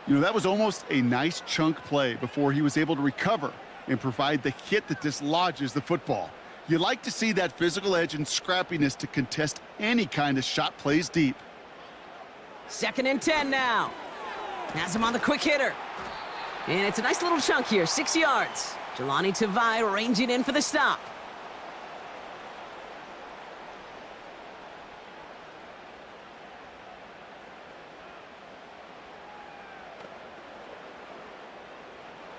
You know, that was almost a nice chunk play before he was able to recover and provide the hit that dislodges the football. You like to see that physical edge and scrappiness to contest any kind of shot plays deep. 2nd and 10 now. Has him on the quick hitter. And it's a nice little chunk here, 6 yards. Jelani Tavai ranging in for the stop.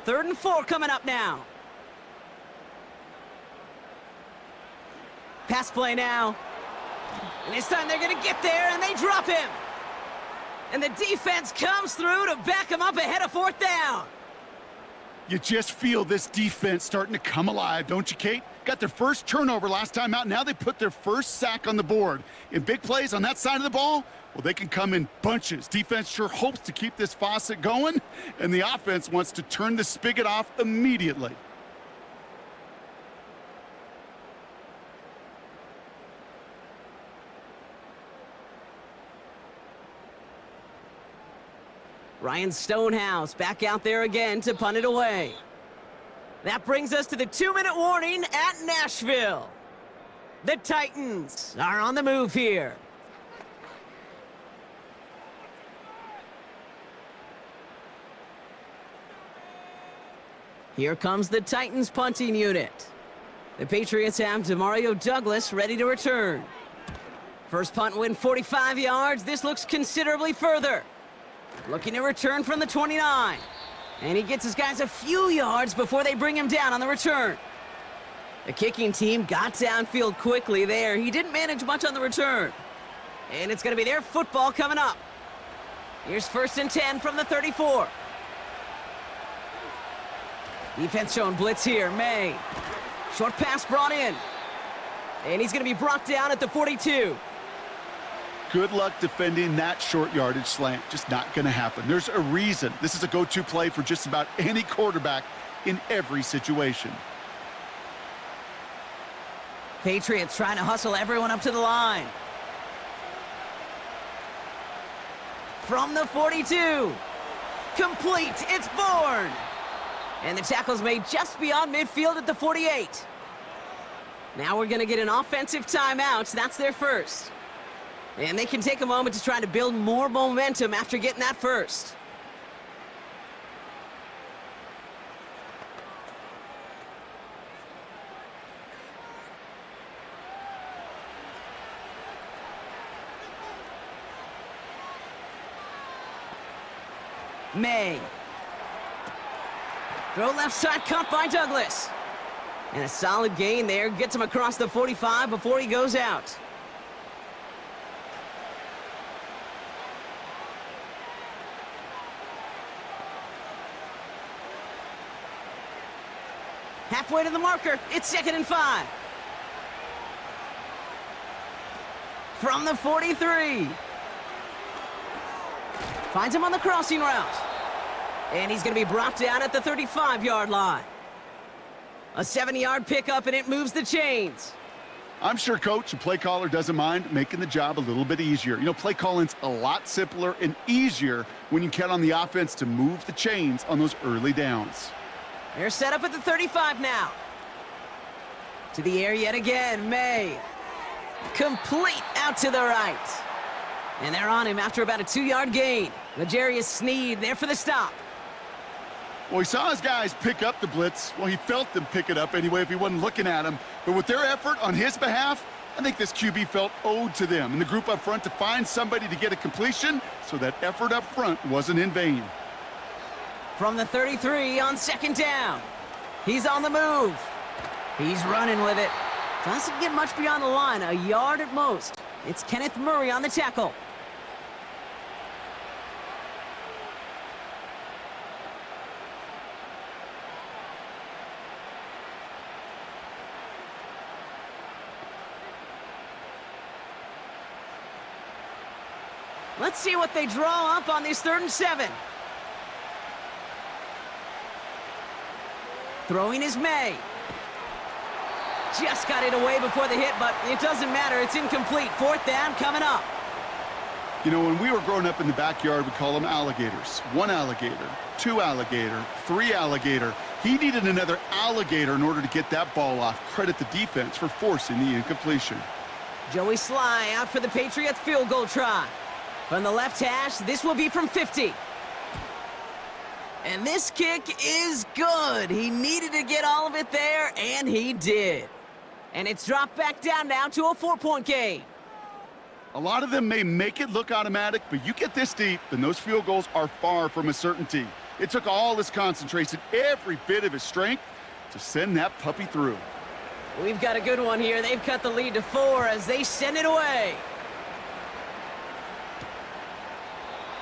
Third and 4 coming up now. Pass play now. And this time they're going to get there, and they drop him. And the defense comes through to back him up ahead of 4th down. You just feel this defense starting to come alive, don't you, Kate? Got their first turnover last time out. Now they put their first sack on the board. In big plays on that side of the ball, well, they can come in bunches. Defense sure hopes to keep this faucet going, and the offense wants to turn the spigot off immediately. Ryan Stonehouse back out there again to punt it away. That brings us to the 2-minute warning at Nashville. The Titans are on the move here. Here comes the Titans punting unit. The Patriots have Demario Douglas ready to return. First punt win 45 yards. This looks considerably further. Looking to return from the 29. And he gets his guys a few yards before they bring him down on the return. The kicking team got downfield quickly there. He didn't manage much on the return. And it's going to be their football coming up. Here's 1st and 10 from the 34. Defense showing blitz here. May. Short pass brought in. And he's going to be brought down at the 42. Good luck defending that short yardage slant. Just not going to happen. There's a reason this is a go-to play for just about any quarterback in every situation. Patriots trying to hustle everyone up to the line. From the 42. Complete. It's Bourne. And the tackle's made just beyond midfield at the 48. Now we're going to get an offensive timeout. That's their first. And they can take a moment to try to build more momentum after getting that first. May. Throw left side, caught by Douglas. And a solid gain there, gets him across the 45 before he goes out. Halfway to the marker, it's 2nd and 5. From the 43. Finds him on the crossing route. And he's going to be brought down at the 35-yard line. A 7-yard pickup, and it moves the chains. I'm sure Coach, the play caller, doesn't mind making the job a little bit easier. You know, play calling's a lot simpler and easier when you count on the offense to move the chains on those early downs. They're set up at the 35 now. To the air yet again, May. Complete out to the right. And they're on him after about a 2-yard gain. L'Jarius Sneed there for the stop. Well, he saw his guys pick up the blitz. Well, he felt them pick it up anyway if he wasn't looking at him. But with their effort on his behalf, I think this QB felt owed to them and the group up front to find somebody to get a completion, so that effort up front wasn't in vain. From the 33 on 2nd down. He's on the move. He's running with it. Doesn't get much beyond the line, a yard at most. It's Kenneth Murray on the tackle. Let's see what they draw up on this 3rd and 7. Throwing is May. Just got it away before the hit, but it doesn't matter. It's incomplete. 4th down coming up. You know, when we were growing up in the backyard, we call them alligators. 1 alligator, 2 alligator, 3 alligator. He needed another alligator in order to get that ball off. Credit the defense for forcing the incompletion. Joey Sly out for the Patriots field goal try. From the left hash, this will be from 50. And this kick is good. He needed to get all of it there, and he did. And it's dropped back down now to a 4-point game. A lot of them may make it look automatic, but you get this deep, and those field goals are far from a certainty. It took all his concentration, every bit of his strength, to send that puppy through. We've got a good one here. They've cut the lead to 4 as they send it away.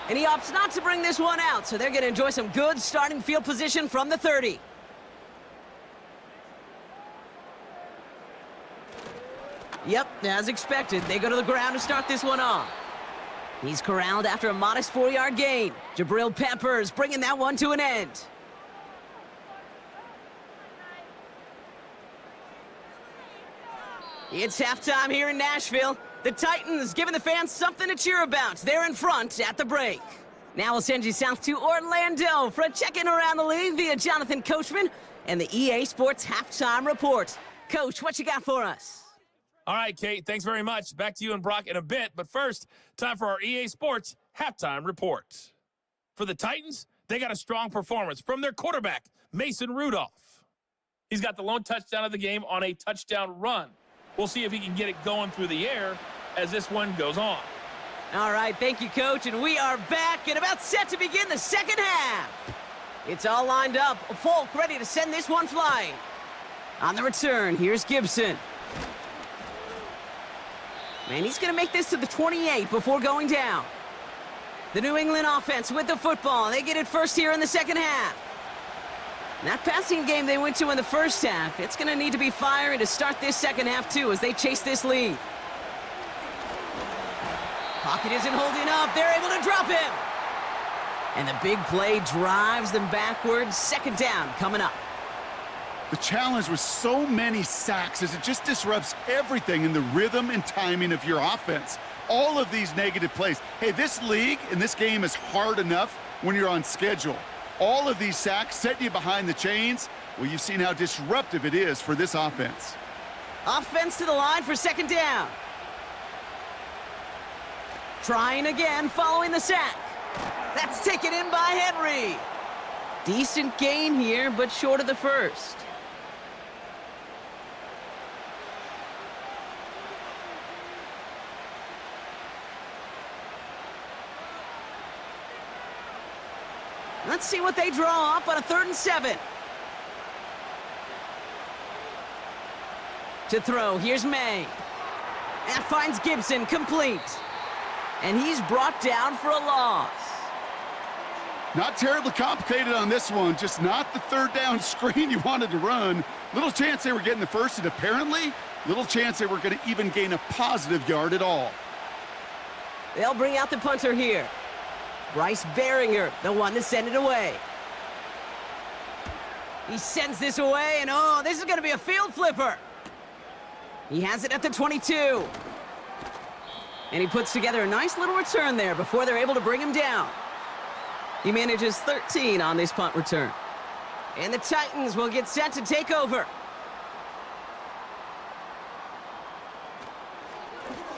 And he opts not to bring this one out, so they're going to enjoy some good starting field position from the 30. Yep, as expected, they go to the ground to start this one off. He's corralled after a modest 4-yard gain. Jabril Peppers bringing that one to an end. It's halftime here in Nashville. The Titans giving the fans something to cheer about. They're in front at the break. Now we'll send you south to Orlando for a check-in around the league via Jonathan Coachman and the EA Sports Halftime Report. Coach, what you got for us? All right, Kate, thanks very much. Back to you and Brock in a bit. But first, time for our EA Sports Halftime Report. For the Titans, they got a strong performance from their quarterback, Mason Rudolph. He's got the lone touchdown of the game on a touchdown run. We'll see if he can get it going through the air as this one goes on. All right, thank you, Coach, and we are back and about set to begin the second half. It's all lined up. Folk ready to send this one flying. On the return, here's Gibson. Man, he's going to make this to the 28 before going down. The New England offense with the football. They get it first here in the second half. That passing game they went to in the first half, it's going to need to be fiery to start this second half, too, as they chase this lead. Pocket isn't holding up. They're able to drop him. And the big play drives them backwards. Second down coming up. The challenge with so many sacks is it just disrupts everything in the rhythm and timing of your offense. All of these negative plays. Hey, this league and this game is hard enough when you're on schedule. All of these sacks set you behind the chains. Well, you've seen how disruptive it is for this offense. Offense to the line for second down. Trying again following the sack. That's taken in by Henry. Decent gain here, but short of the first. Let's see what they draw up on a 3rd and 7. To throw, here's May. That finds Gibson, complete. And he's brought down for a loss. Not terribly complicated on this one, just not the 3rd down screen you wanted to run. Little chance they were getting the first, and apparently, little chance they were going to even gain a positive yard at all. They'll bring out the punter here. Bryce Behringer, the one to send it away. He sends this away, and oh, this is going to be a field flipper. He has it at the 22. And he puts together a nice little return there before they're able to bring him down. He manages 13 on this punt return. And the Titans will get set to take over.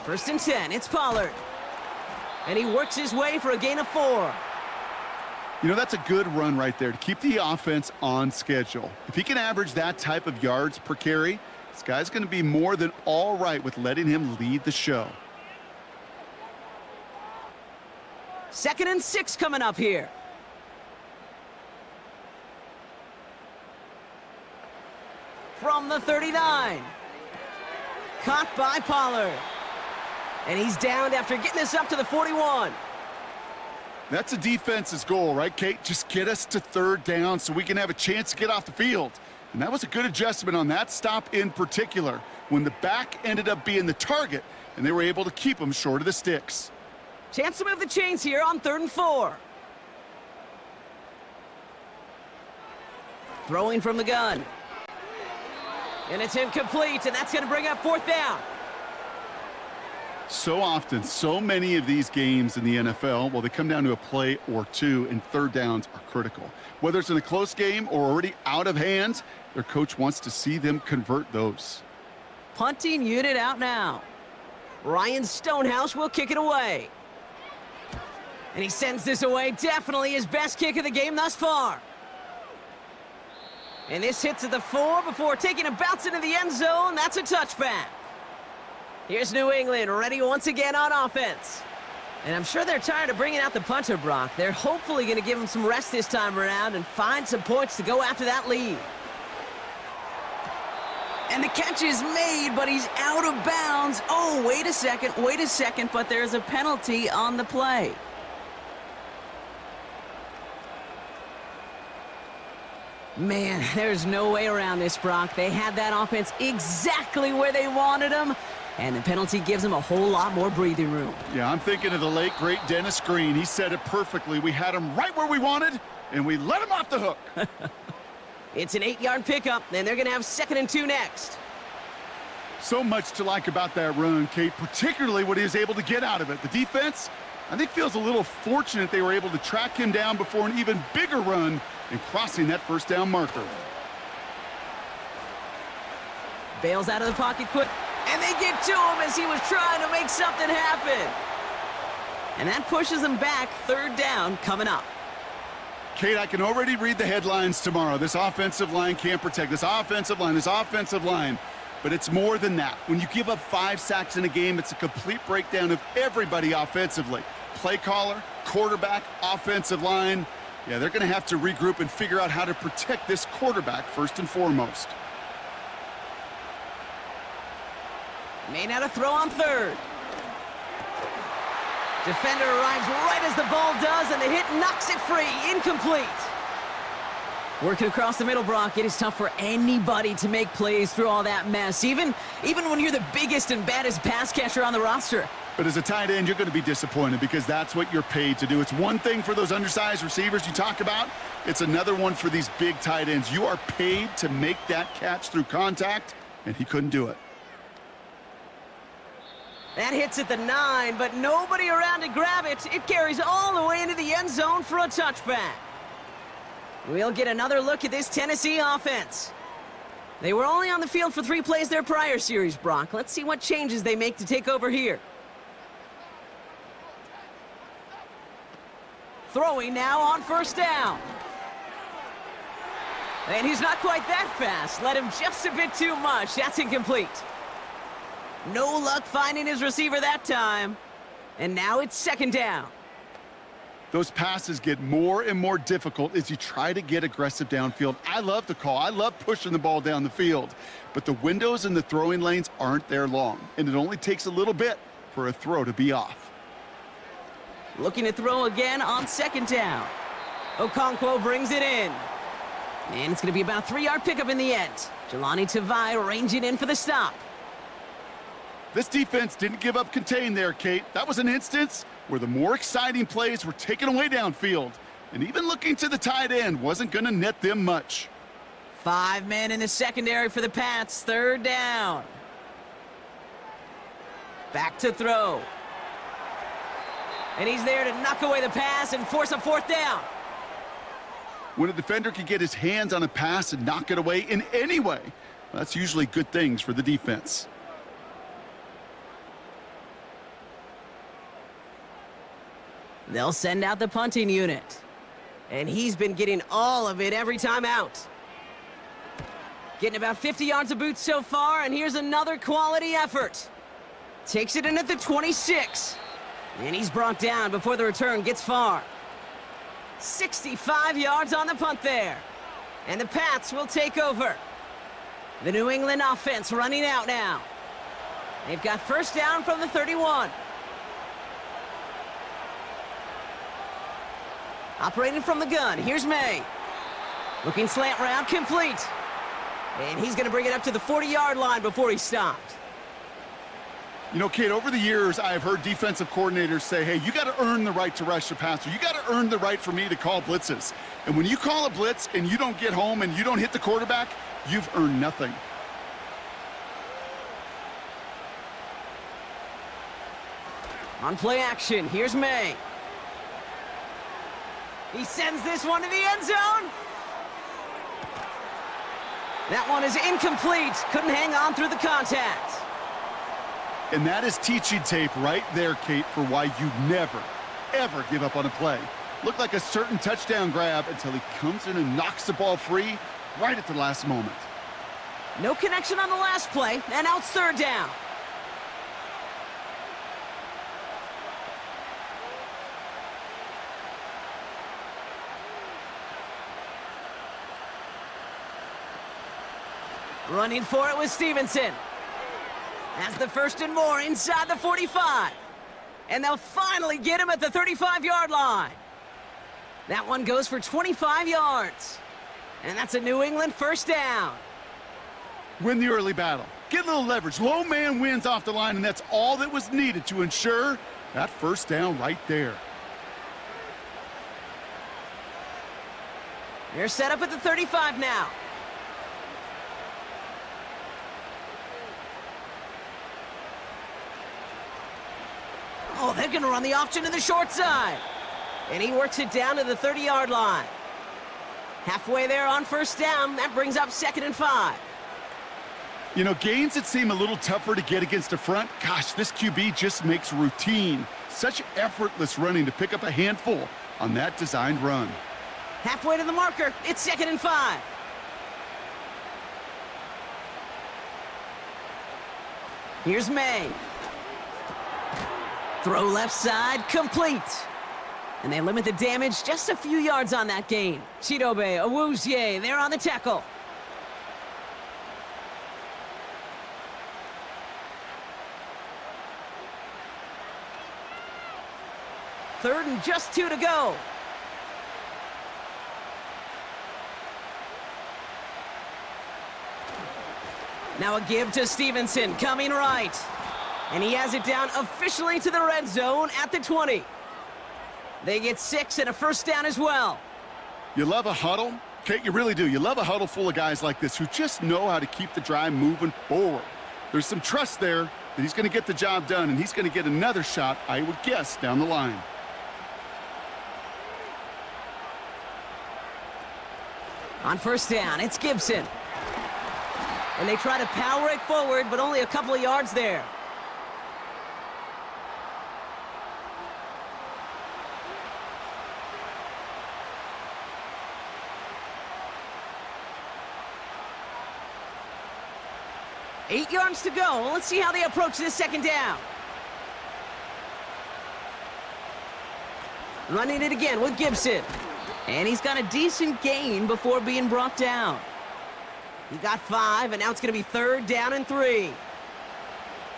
1st and 10, it's Pollard. And he works his way for a gain of 4. You know, that's a good run right there to keep the offense on schedule. If he can average that type of yards per carry, this guy's going to be more than all right with letting him lead the show. 2nd and 6 coming up here. From the 39. Caught by Pollard. And he's downed after getting this up to the 41. That's a defense's goal, right, Kate? Just get us to 3rd down so we can have a chance to get off the field. And that was a good adjustment on that stop in particular, when the back ended up being the target, and they were able to keep him short of the sticks. Chance to move the chains here on 3rd and 4. Throwing from the gun. And it's incomplete, and that's going to bring up 4th down. So often, so many of these games in the NFL, well, they come down to a play or two, and 3rd downs are critical. Whether it's in a close game or already out of hand, their coach wants to see them convert those. Punting unit out now. Ryan Stonehouse will kick it away. And he sends this away, definitely his best kick of the game thus far. And this hits at the 4 before taking a bounce into the end zone. That's a touchback. Here's New England, ready once again on offense. And I'm sure they're tired of bringing out the punter, Brock. They're hopefully going to give him some rest this time around and find some points to go after that lead. And the catch is made, but he's out of bounds. Oh, wait a second, but there's a penalty on the play. Man, there's no way around this, Brock. They had that offense exactly where they wanted them, and the penalty gives them a whole lot more breathing room. Yeah, I'm thinking of the late, great Dennis Green. He said it perfectly. We had him right where we wanted, and we let him off the hook. It's an 8-yard pickup, and they're going to have 2nd and 2 next. So much to like about that run, Kate, particularly what he was able to get out of it. The defense, I think, feels a little fortunate they were able to track him down before an even bigger run and crossing that 1st down marker. Bails out of the pocket quick, and they get to him as he was trying to make something happen. And that pushes them back. 3rd down coming up. Kate, I can already read the headlines tomorrow. This offensive line can't protect. This offensive line. But it's more than that. When you give up 5 sacks in a game, it's a complete breakdown of everybody offensively. Play caller, quarterback, offensive line. Yeah, they're going to have to regroup and figure out how to protect this quarterback first and foremost. May not a throw on 3rd. Defender arrives right as the ball does, and the hit knocks it free. Incomplete. Working across the middle, Brock, it is tough for anybody to make plays through all that mess, even when you're the biggest and baddest pass catcher on the roster. But as a tight end, you're going to be disappointed because that's what you're paid to do. It's one thing for those undersized receivers you talk about. It's another one for these big tight ends. You are paid to make that catch through contact, and he couldn't do it. That hits at the 9, but nobody around to grab it. It carries all the way into the end zone for a touchback. We'll get another look at this Tennessee offense. They were only on the field for 3 plays their prior series, Brock. Let's see what changes they make to take over here. Throwing now on 1st down. And he's not quite that fast. Let him just a bit too much. That's incomplete. No luck finding his receiver that time. And now it's 2nd down. Those passes get more and more difficult as you try to get aggressive downfield. I love the call. I love pushing the ball down the field. But the windows in the throwing lanes aren't there long, and it only takes a little bit for a throw to be off. Looking to throw again on second down. Okonkwo brings it in. And it's going to be about a 3-yard pickup in the end. Jelani Tavai ranging in for the stop. This defense didn't give up contain there, Kate. That was an instance where the more exciting plays were taken away downfield. And even looking to the tight end wasn't going to net them much. 5 men in the secondary for the Pats. Third down. Back to throw. And he's there to knock away the pass and force a fourth down. When a defender can get his hands on a pass and knock it away in any way, that's usually good things for the defense. They'll send out the punting unit. And he's been getting all of it every time out. Getting about 50 yards of boots so far, and here's another quality effort. Takes it in at the 26. And he's brought down before the return gets far. 65 yards on the punt there. And the Pats will take over. The New England offense running out now. They've got first down from the 31. Operating from the gun, here's May. Looking slant route, complete. And he's going to bring it up to the 40-yard line before he's stopped. You know, Kate, over the years, I've heard defensive coordinators say, hey, you got to earn the right to rush the passer. You got to earn the right for me to call blitzes. And when you call a blitz and you don't get home and you don't hit the quarterback, you've earned nothing. On play action, here's May. He sends this one to the end zone. That one is incomplete. Couldn't hang on through the contact. And that is teaching tape right there, Kate, for why you never, ever give up on a play. Looked like a certain touchdown grab until he comes in and knocks the ball free right at the last moment. No connection on the last play, and now it's third down. Running for it with Stevenson. That's the first and more inside the 45. And they'll finally get him at the 35-yard line. That one goes for 25 yards. And that's a New England first down. Win the early battle. Get a little leverage. Low man wins off the line, and that's all that was needed to ensure that first down right there. They're set up at the 35 now. Oh, they're going to run the option to the short side. And he works it down to the 30-yard line. Halfway there on first down. That brings up 2nd and 5. You know, gains that seem a little tougher to get against the front, gosh, this QB just makes routine. Such effortless running to pick up a handful on that designed run. Halfway to the marker. It's 2nd and 5. Here's May. Throw left side, complete. And they limit the damage just a few yards on that gain. Chidobe Awuzie, they're on the tackle. Third and just 2 to go. Now a give to Stevenson, coming right. And he has it down officially to the red zone at the 20. They get 6 and a first down as well. You love a huddle? Kate, you really do. You love a huddle full of guys like this who just know how to keep the drive moving forward. There's some trust there that he's going to get the job done, and he's going to get another shot, I would guess, down the line. On first down, it's Gibson. And they try to power it forward, but only a couple of yards there. Eight yards to go. Let's see how they approach this second down. Running it again with Gibson. And he's got a decent gain before being brought down. He got 5, and now it's going to be 3rd down and 3.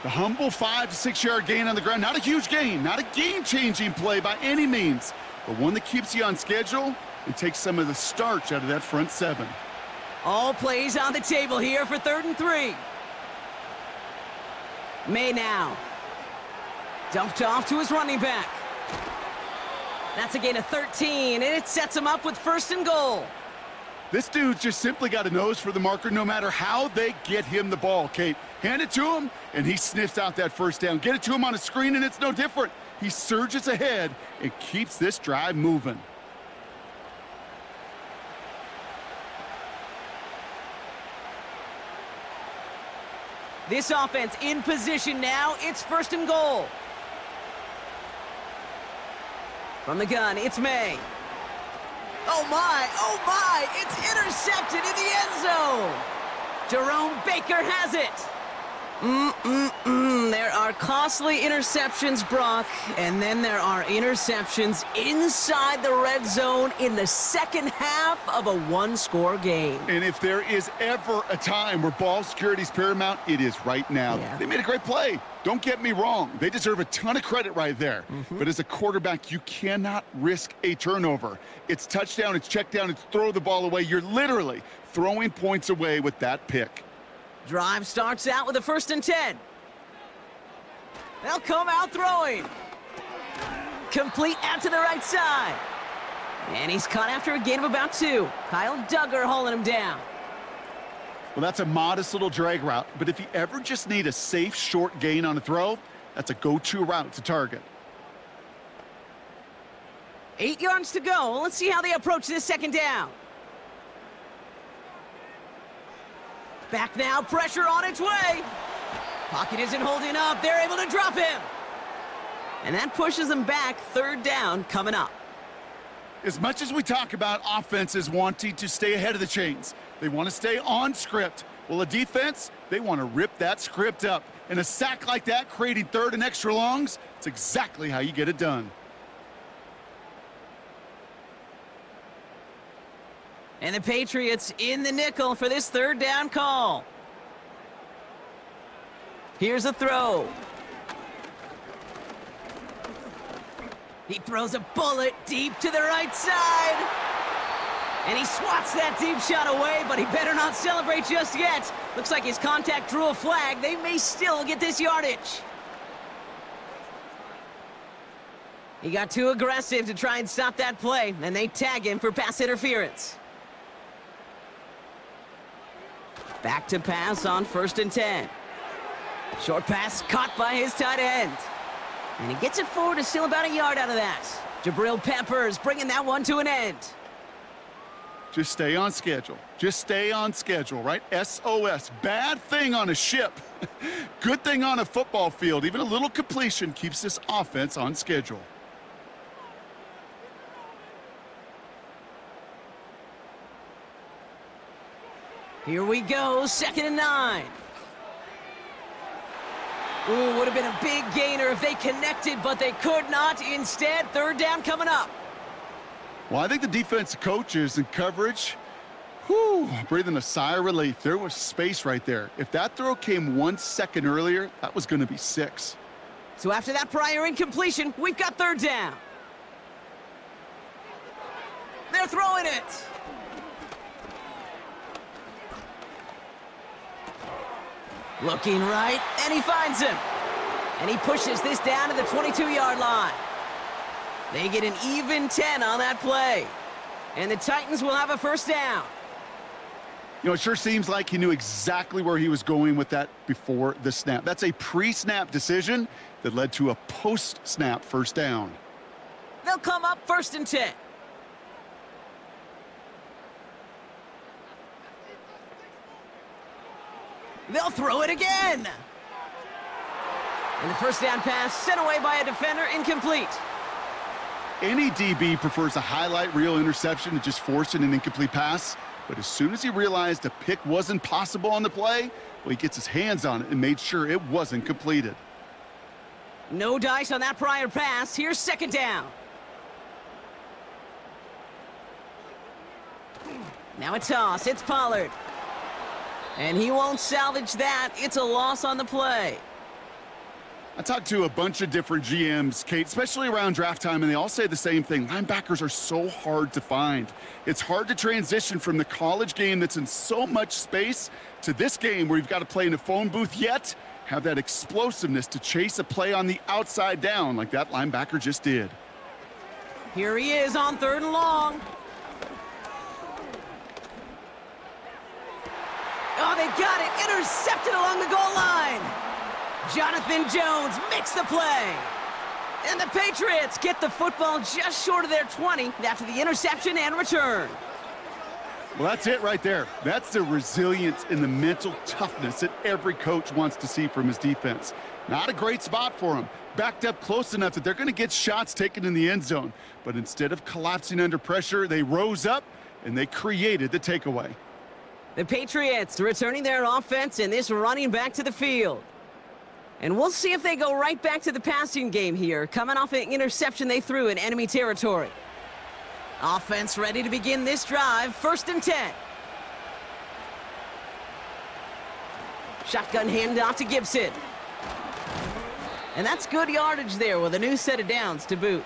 The humble 5 to 6 yard gain on the ground. Not a huge gain, not a game-changing play by any means, but one that keeps you on schedule and takes some of the starch out of that front 7. All plays on the table here for 3rd and 3. May now. Dumped off to his running back. That's a gain of 13, and it sets him up with 1st and goal. This dude's just simply got a nose for the marker no matter how they get him the ball, Kate. Hand it to him, and he sniffs out that 1st down. Get it to him on a screen, and it's no different. He surges ahead and keeps this drive moving. This offense in position now. It's 1st and goal. From the gun, it's May. Oh my, it's intercepted in the end zone. Jerome Baker has it. There are costly interceptions, Brock, and then there are interceptions inside the red zone in the second half of a 1-score game. And if there is ever a time where ball security is paramount, it is right now. Yeah. They made a great play. Don't get me wrong. They deserve a ton of credit right there. But as a quarterback, you cannot risk a turnover. It's touchdown, it's check down, it's throw the ball away. You're literally throwing points away with that pick. Drive starts out with a 1st and 10. They'll come out throwing. Complete out to the right side. And he's caught after a gain of about 2. Kyle Duggar hauling him down. Well, that's a modest little drag route, but if you ever just need a safe, short gain on a throw, that's a go-to route to target. 8 yards to go. Let's see how they approach this 2nd down. Back now, pressure on its way. Pocket isn't holding up. They're able to drop him. And that pushes them back. 3rd down coming up. As much as we talk about offenses wanting to stay ahead of the chains, they want to stay on script. Well, a defense, they want to rip that script up. And a sack like that, creating 3rd and extra longs, it's exactly how you get it done. And the Patriots in the nickel for this 3rd down call. Here's a throw. He throws a bullet deep to the right side. And he swats that deep shot away, but he better not celebrate just yet. Looks like his contact drew a flag. They may still get this yardage. He got too aggressive to try and stop that play, and they tag him for pass interference. Back to pass on 1st and 10. Short pass caught by his tight end. And he gets it forward to still about a yard out of that. Jabril Peppers bringing that one to an end. Just stay on schedule. Just stay on schedule, right? SOS. Bad thing on a ship. Good thing on a football field. Even a little completion keeps this offense on schedule. Here we go, 2nd and 9. Ooh, would have been a big gainer if they connected, but they could not. Instead, 3rd down coming up. Well, I think the defensive coaches and coverage, breathing a sigh of relief. There was space right there. If that throw came 1 second earlier, that was going to be 6. So after that prior incompletion, we've got 3rd down. They're throwing it. Looking right, and he finds him. And he pushes this down to the 22-yard line. They get an even 10 on that play. And the Titans will have a 1st down. You know, it sure seems like he knew exactly where he was going with that before the snap. That's a pre-snap decision that led to a post-snap 1st down. They'll come up 1st and 10. They'll throw it again. And the 1st down pass sent away by a defender, incomplete. Any DB prefers a highlight reel interception to just forcing an incomplete pass. But as soon as he realized a pick wasn't possible on the play, well, he gets his hands on it and made sure it wasn't completed. No dice on that prior pass. Here's 2nd down. Now a toss. It's Pollard. And he won't salvage that. It's a loss on the play. I talked to a bunch of different GMs, Kate, especially around draft time, and they all say the same thing. Linebackers are so hard to find. It's hard to transition from the college game that's in so much space to this game where you've got to play in a phone booth, yet have that explosiveness to chase a play on the outside down like that linebacker just did. Here he is on 3rd and long. Oh, they got it. Intercepted along the goal line. Jonathan Jones makes the play. And the Patriots get the football just short of their 20 after the interception and return. Well, that's it right there. That's the resilience and the mental toughness that every coach wants to see from his defense. Not a great spot for him. Backed up close enough that they're going to get shots taken in the end zone. But instead of collapsing under pressure, they rose up and they created the takeaway. The Patriots returning their offense and this running back to the field. And we'll see if they go right back to the passing game here, coming off an interception they threw in enemy territory. Offense ready to begin this drive, 1st and 10. Shotgun handoff to Gibson. And that's good yardage there with a new set of downs to boot.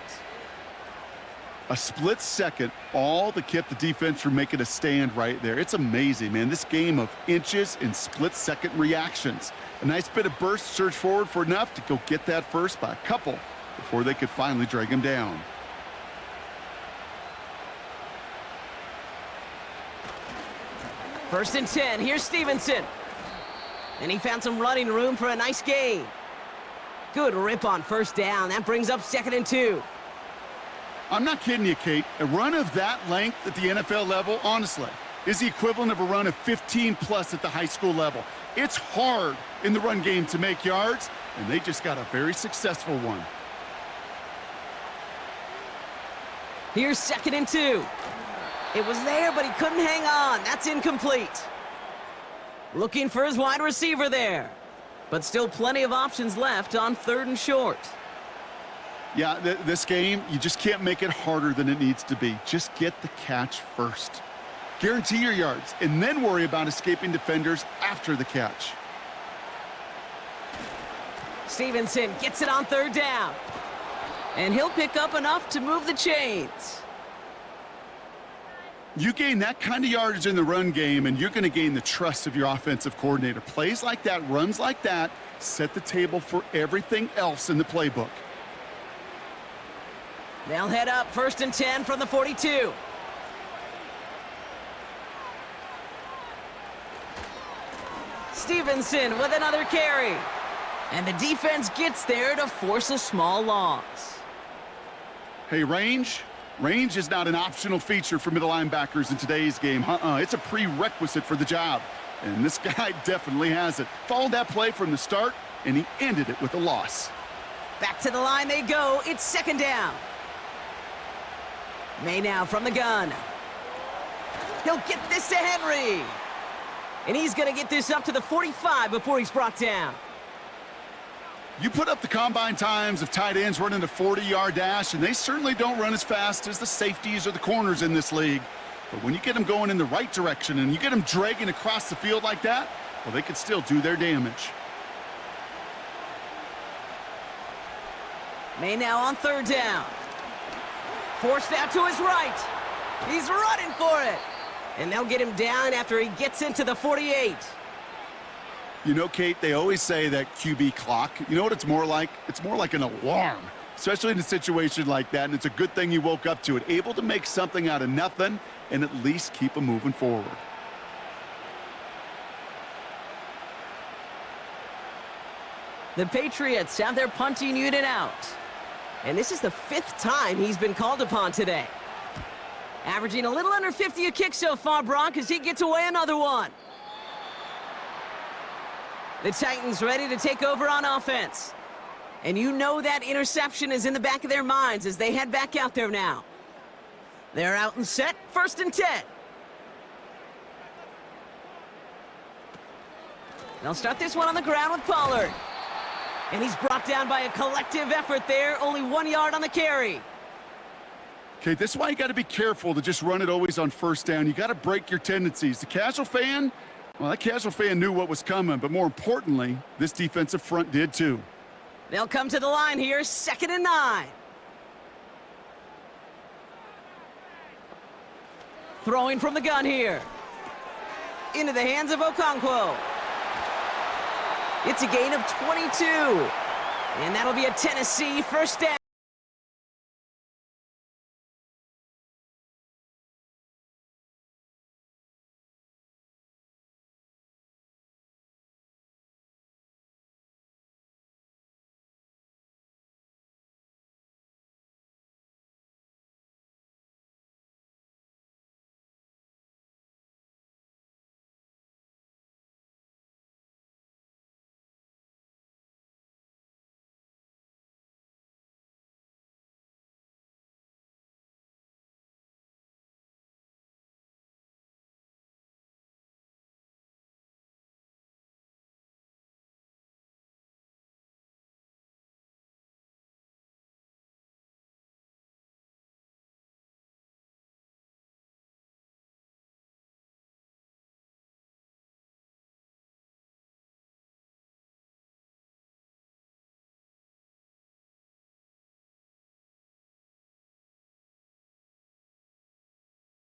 A split second, all that kept the defense from making a stand right there. It's amazing, man. This game of inches and split-second reactions. A nice bit of burst, surge forward for enough to go get that first by a couple before they could finally drag him down. First and 10, here's Stevenson. And he found some running room for a nice gain. Good rip on 1st down. That brings up 2nd and 2. I'm not kidding you, Kate. A run of that length at the NFL level, honestly, is the equivalent of a run of 15+ at the high school level. It's hard in the run game to make yards, and they just got a very successful one. Here's 2nd and 2. It was there, but he couldn't hang on. That's incomplete. Looking for his wide receiver there. But still plenty of options left on 3rd and short. Yeah, this game, you just can't make it harder than it needs to be. Just get the catch first. Guarantee your yards, and then worry about escaping defenders after the catch. Stevenson gets it on 3rd down. And he'll pick up enough to move the chains. You gain that kind of yardage in the run game, and you're going to gain the trust of your offensive coordinator. Plays like that, runs like that, set the table for everything else in the playbook. They'll head up 1st and 10 from the 42. Stevenson with another carry. And the defense gets there to force a small loss. Hey, range is not an optional feature for middle linebackers in today's game. It's a prerequisite for the job. And this guy definitely has it. Followed that play from the start, and he ended it with a loss. Back to the line they go. It's 2nd down. May now from the gun. He'll get this to Henry. And he's going to get this up to the 45 before he's brought down. You put up the combine times of tight ends running a 40-yard dash, and they certainly don't run as fast as the safeties or the corners in this league. But when you get them going in the right direction and you get them dragging across the field like that, well, they can still do their damage. May now on 3rd down. Forced out to his right. He's running for it. And they'll get him down after he gets into the 48. You know, Kate, they always say that QB clock, you know what it's more like? It's more like an alarm, especially in a situation like that, and it's a good thing you woke up to it, able to make something out of nothing and at least keep them moving forward. The Patriots have their punting unit out. And this is the 5th time he's been called upon today. Averaging a little under 50 a kick so far, Brock, as he gets away another one. The Titans ready to take over on offense. And you know that interception is in the back of their minds as they head back out there now. They're out and set, 1st and 10. They'll start this one on the ground with Pollard. And he's brought down by a collective effort there, only 1 yard on the carry. Okay, this is why you got to be careful to just run it always on first down. You got to break your tendencies. The casual fan, well, that casual fan knew what was coming, but more importantly, this defensive front did too. They'll come to the line here, 2nd and 9. Throwing from the gun here. Into the hands of Okonkwo. It's a gain of 22. And that'll be a Tennessee first down.